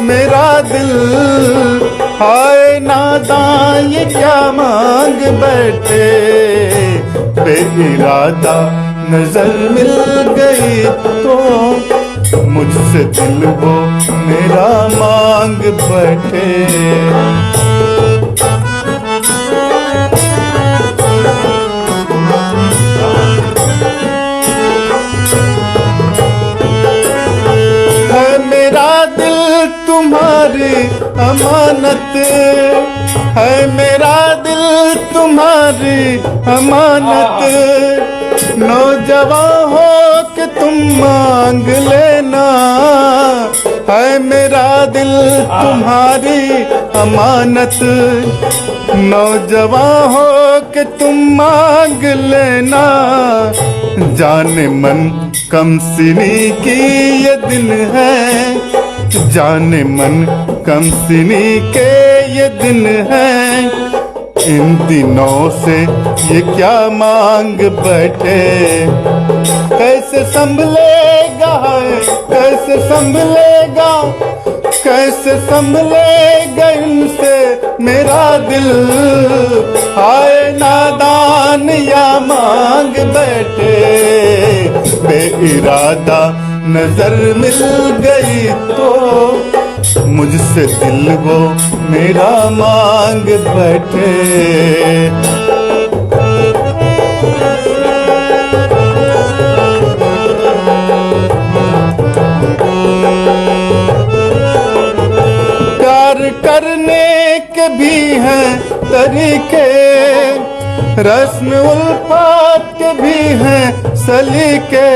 मेरा दिल। हाय नादान ये क्या मांग बैठे। बेइरादा नजर मिल गई तो, मुझसे दिल वो मेरा मांग बैठे। तुम्हारी अमानत है, मेरा दिल तुम्हारी अमानत। नौजवान हो कि तुम मांग लेना, है मेरा दिल तुम्हारी अमानत। नौजवान हो कि तुम मांग लेना, जाने मन कम सिनी की ये दिन है। जाने मन कम सिनी के ये दिन है। इन दिनों से ये क्या मांग बैठे। कैसे संभलेगा है, कैसे संभलेगा, कैसे संभलेगा इनसे मेरा दिल। हाय नादान या मांग बैठे। बेइरादा नजर मिल गई तो, मुझसे दिल वो मेरा मांग बैठे। प्यार करने के भी हैं तरीके, रस्म उल्फत के भी हैं सलीके।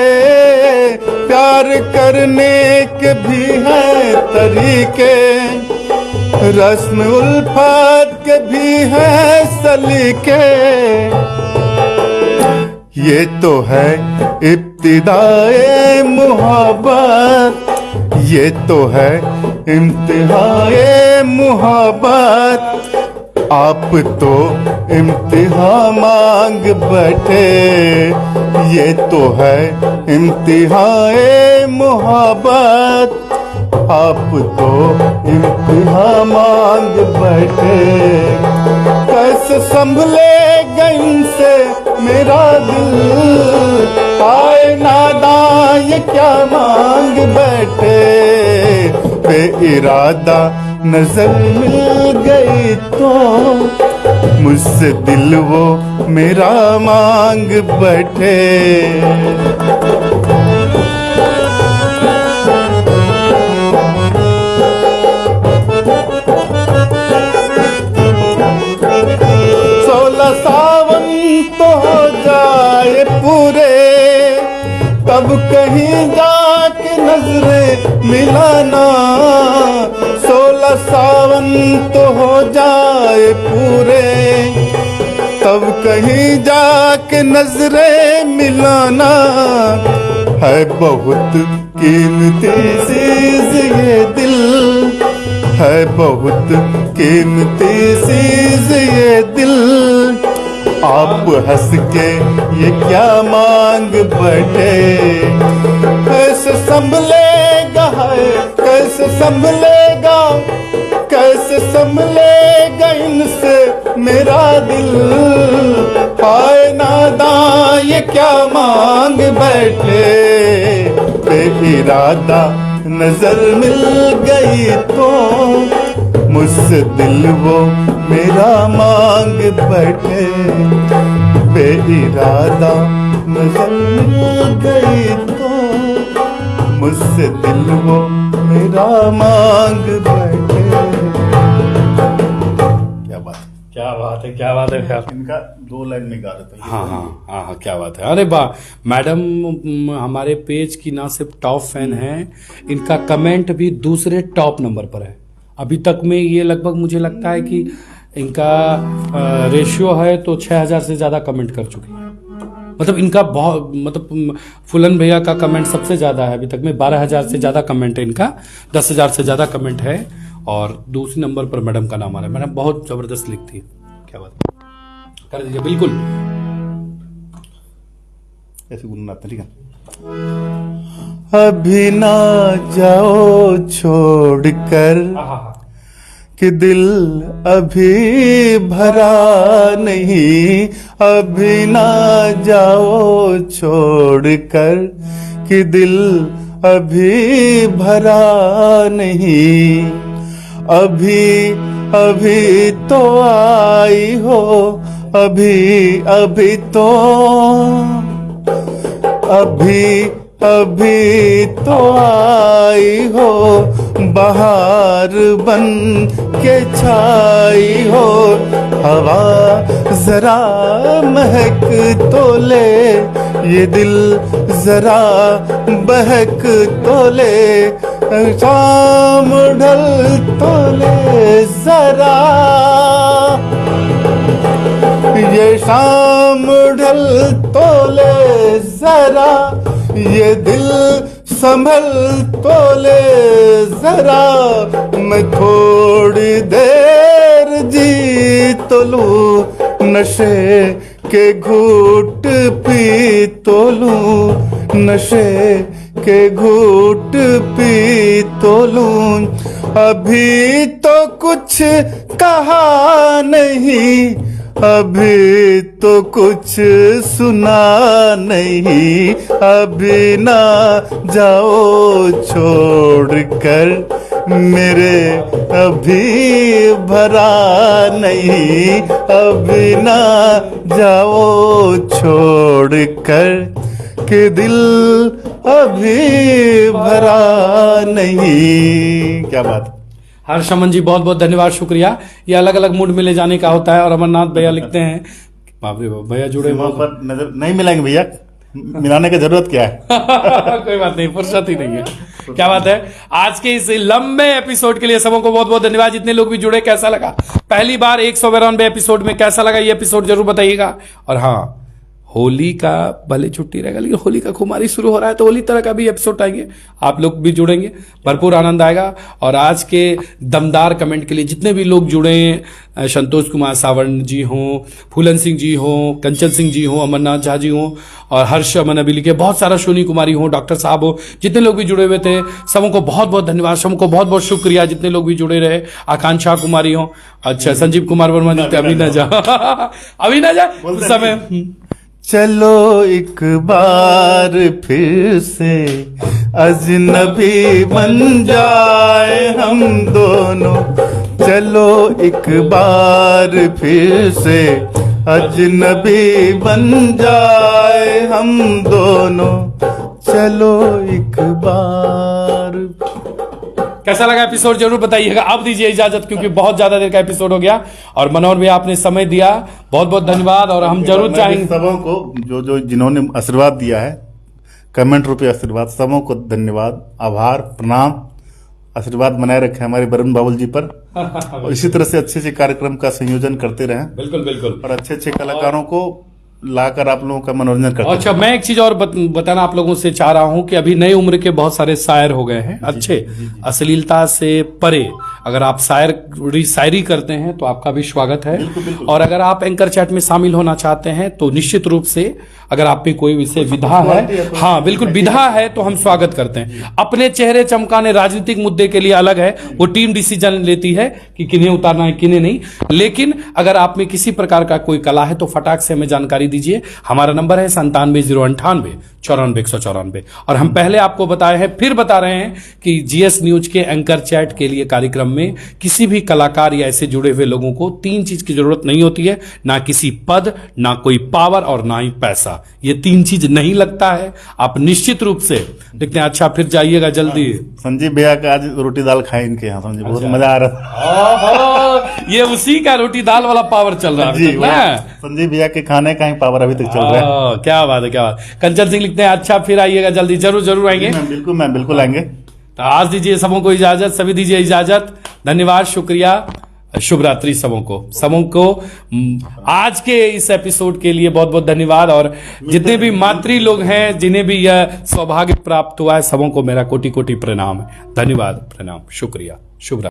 प्यार करने के भी हैं तरीके, रस्म उल्फत के भी हैं सलीके। ये तो है इब्तिदाए मुहब्बत, ये तो है इम्तिहाए मुहब्बत। आप तो इम्तिहान मांग बैठे, ये तो है इम्तिहान मोहब्बत। आप तो इम्तिहान मांग बैठे, कैसे संभलेगा इनसे मेरा दिल। आए नादां ये क्या मांग बैठे, बेइरादा नजर मिल गई तो मुझसे दिल वो मेरा मांग बैठे। सावन तो हो जाए पूरे, तब कहीं जाके नजरें मिलाना। 16 सावन तो हो जाए पूरे, तब कहीं जाके नजरें मिलाना। है बहुत कीमती चीज ये दिल, है बहुत कीमती चीज ये दिल। आप हंस के ये क्या मांग बैठे, कैसे संभलेगा है, कैसे संभलेगा, कैसे संभलेगा इनसे मेरा दिल। हाय नादां ये क्या मांग बैठे, बेइरादा नजर मिल गई तो मुझसे दिल वो मेरा मांग बैठे। बेइरादा नजर मिल गई तो मुझसे दिल वो मेरा मांग बैठे। क्या बात, क्या बात है, क्या बात है यार। इनका 2 लाइन में गा रहे थे। हाँ हाँ हाँ हाँ, क्या बात है। अरे वाह, मैडम हमारे पेज की ना सिर्फ टॉप फैन है, इनका कमेंट भी दूसरे टॉप नंबर पर है। अभी तक में ये लगभग मुझे लगता है कि इनका रेशियो है तो 6000 से ज़्यादा कमेंट कर चुके हैं। मतलब इनका बहुत, मतलब फुलन भैया का कमेंट सबसे ज़्यादा है अभी तक में, 12000 से ज़्यादा कमेंट है इनका, 10000 से ज़्यादा कमेंट है। और दूसरे नंबर पर मैडम का नाम आ रहा है। मैडम बहुत ज़बरदस्त लिखती है। क्या बात कर दीजिए, बिल्कुल ऐसे गुनगुनाते, ठीक है। अभी ना जाओ छोड़ कर कि दिल अभी भरा नहीं। अभी ना जाओ छोड़ कर कि दिल अभी भरा नहीं। अभी अभी तो आई हो, अभी अभी तो, अभी अभी तो आई हो, बहार बन के छाई हो। हवा जरा महक तो ले, ये दिल जरा बहक तो ले। शाम ढल तो ले जरा, ये शाम ढल तो ले जरा। ये दिल संभल तो ले जरा। मैं थोड़ी देर जी तो लूं, नशे के घूट पी तो लूं, नशे के घूट पी तो लूं। अभी तो कुछ कहा नहीं, अभी तो कुछ सुना नहीं। अभी ना जाओ छोड़ कर मेरे अभी भरा नहीं। अभी ना जाओ छोड़ कर कि दिल अभी भरा नहीं। क्या बात। हर्षमन जी बहुत बहुत धन्यवाद, शुक्रिया। ये अलग अलग मूड में ले जाने का होता है। और अमरनाथ भैया लिखते हैं, बाप रे बाप, भैया जुड़े वहां पर नजर नहीं मिलाएंगे भैया, मिलाने की जरूरत क्या है। कोई बात नहीं, फुर्सत ही नहीं है। क्या बात है। आज के इस लंबे एपिसोड के लिए सबको बहुत बहुत धन्यवाद। जितने लोग भी जुड़े, कैसा लगा पहली बार 192 एपिसोड में, कैसा लगा ये एपिसोड जरूर बताइएगा। और हाँ, होली का भले छुट्टी रहेगा लेकिन होली का खुमारी शुरू हो रहा है, तो होली तरह का भी एपिसोड आएंगे, आप लोग भी जुड़ेंगे, भरपूर आनंद आएगा। और आज के दमदार कमेंट के लिए जितने भी लोग जुड़े हैं, संतोष कुमार सावर्ण जी हों, फूलन सिंह जी हों, कंचन सिंह जी हों, अमरनाथ झा जी हों, और हर्ष अमन अभी लिखे, बहुत सारा सोनी कुमारी हो, डॉक्टर साहब हो, जितने लोग भी जुड़े हुए थे सबों को बहुत बहुत धन्यवाद, सबों को बहुत बहुत शुक्रिया जितने लोग भी जुड़े रहे। आकांक्षा कुमारी हो, अच्छा संजीव कुमार वर्मा जी, अभी ना जा अभी ना जा उस समय। चलो एक बार फिर से अजनबी बन जाए हम दोनों, चलो एक बार फिर से अजनबी बन जाए हम दोनों, चलो एक बार। कैसा लगा एपिसोड जरूर बताइएगा। अब दीजिए इजाजत क्योंकि बहुत ज्यादा देर का एपिसोड हो गया, और मनोहर भैया आपने समय दिया, बहुत बहुत धन्यवाद। और हम जरूर चाहेंगे सबों को जो जिन्होंने आशीर्वाद दिया है, कमेंट रूपी आशीर्वाद, सबों को धन्यवाद, आभार, प्रणाम। आशीर्वाद बनाए रखे हमारे वरुण बाबुल जी पर, और इसी तरह से अच्छे कार्यक्रम का संयोजन करते रहें, बिल्कुल बिल्कुल, और अच्छे कलाकारों को लाकर आप लोगों का मनोरंजन करते हैं। अच्छा, मैं एक चीज और बताना आप लोगों से चाह रहा हूं कि अभी नई उम्र के बहुत सारे शायर हो गए हैं अच्छे, अश्लीलता से परे। अगर आप शायरी करते हैं तो आपका भी स्वागत है। और अगर आप एंकर चैट में शामिल होना चाहते हैं तो निश्चित रूप से, अगर आप पे कोई विषय विधा है, हाँ बिल्कुल विधा है, तो हम स्वागत करते हैं। अपने चेहरे चमकाने राजनीतिक मुद्दे के लिए अलग है, वो टीम डिसीजन लेती है कि किन्हें उतारना है किन्हें नहीं। लेकिन अगर आप में किसी प्रकार का कोई कला है तो फटाक से हमें जानकारी दीजिए। हमारा नंबर है 97 098 94 194। और हम पहले आपको बताए हैं, फिर बता रहे हैं कि जीएस न्यूज के एंकर चैट के लिए कार्यक्रम में किसी भी कलाकार या ऐसे जुड़े हुए लोगों को 3 चीज की जरूरत नहीं होती है, ना किसी पद, ना कोई पावर, और ना ही पैसा। ये 3 चीज नहीं लगता है। आप निश्चित रूप से देखते हैं। अच्छा, फिर जाइएगा जल्दी। संजीव भैया का आज रोटी दाल खाए इनके यहाँ, समझे बहुत मजा आ रहा था। ये उसी का रोटी दाल वाला पावर चल रहा है ना? संजीव भैया के खाने का ही पावर अभी तक चल रहा है। क्या बात है, क्या बात। कंचन सिंह लिखते हैं, अच्छा फिर आइएगा जल्दी, जरूर जरूर आएंगे। मैम बिल्कुल आएंगे। तो आज दीजिए सबों को इजाजत, सभी दीजिए इजाजत, धन्यवाद, शुक्रिया, शुभ रात्रि सबों को। आज के इस एपिसोड के लिए बहुत बहुत धन्यवाद। और जितने भी मातृ लोग हैं, जिन्हें भी यह सौभाग्य प्राप्त हुआ है, सबों को मेरा कोटि कोटि प्रणाम है। धन्यवाद, प्रणाम, शुक्रिया, शुभ रात्रि।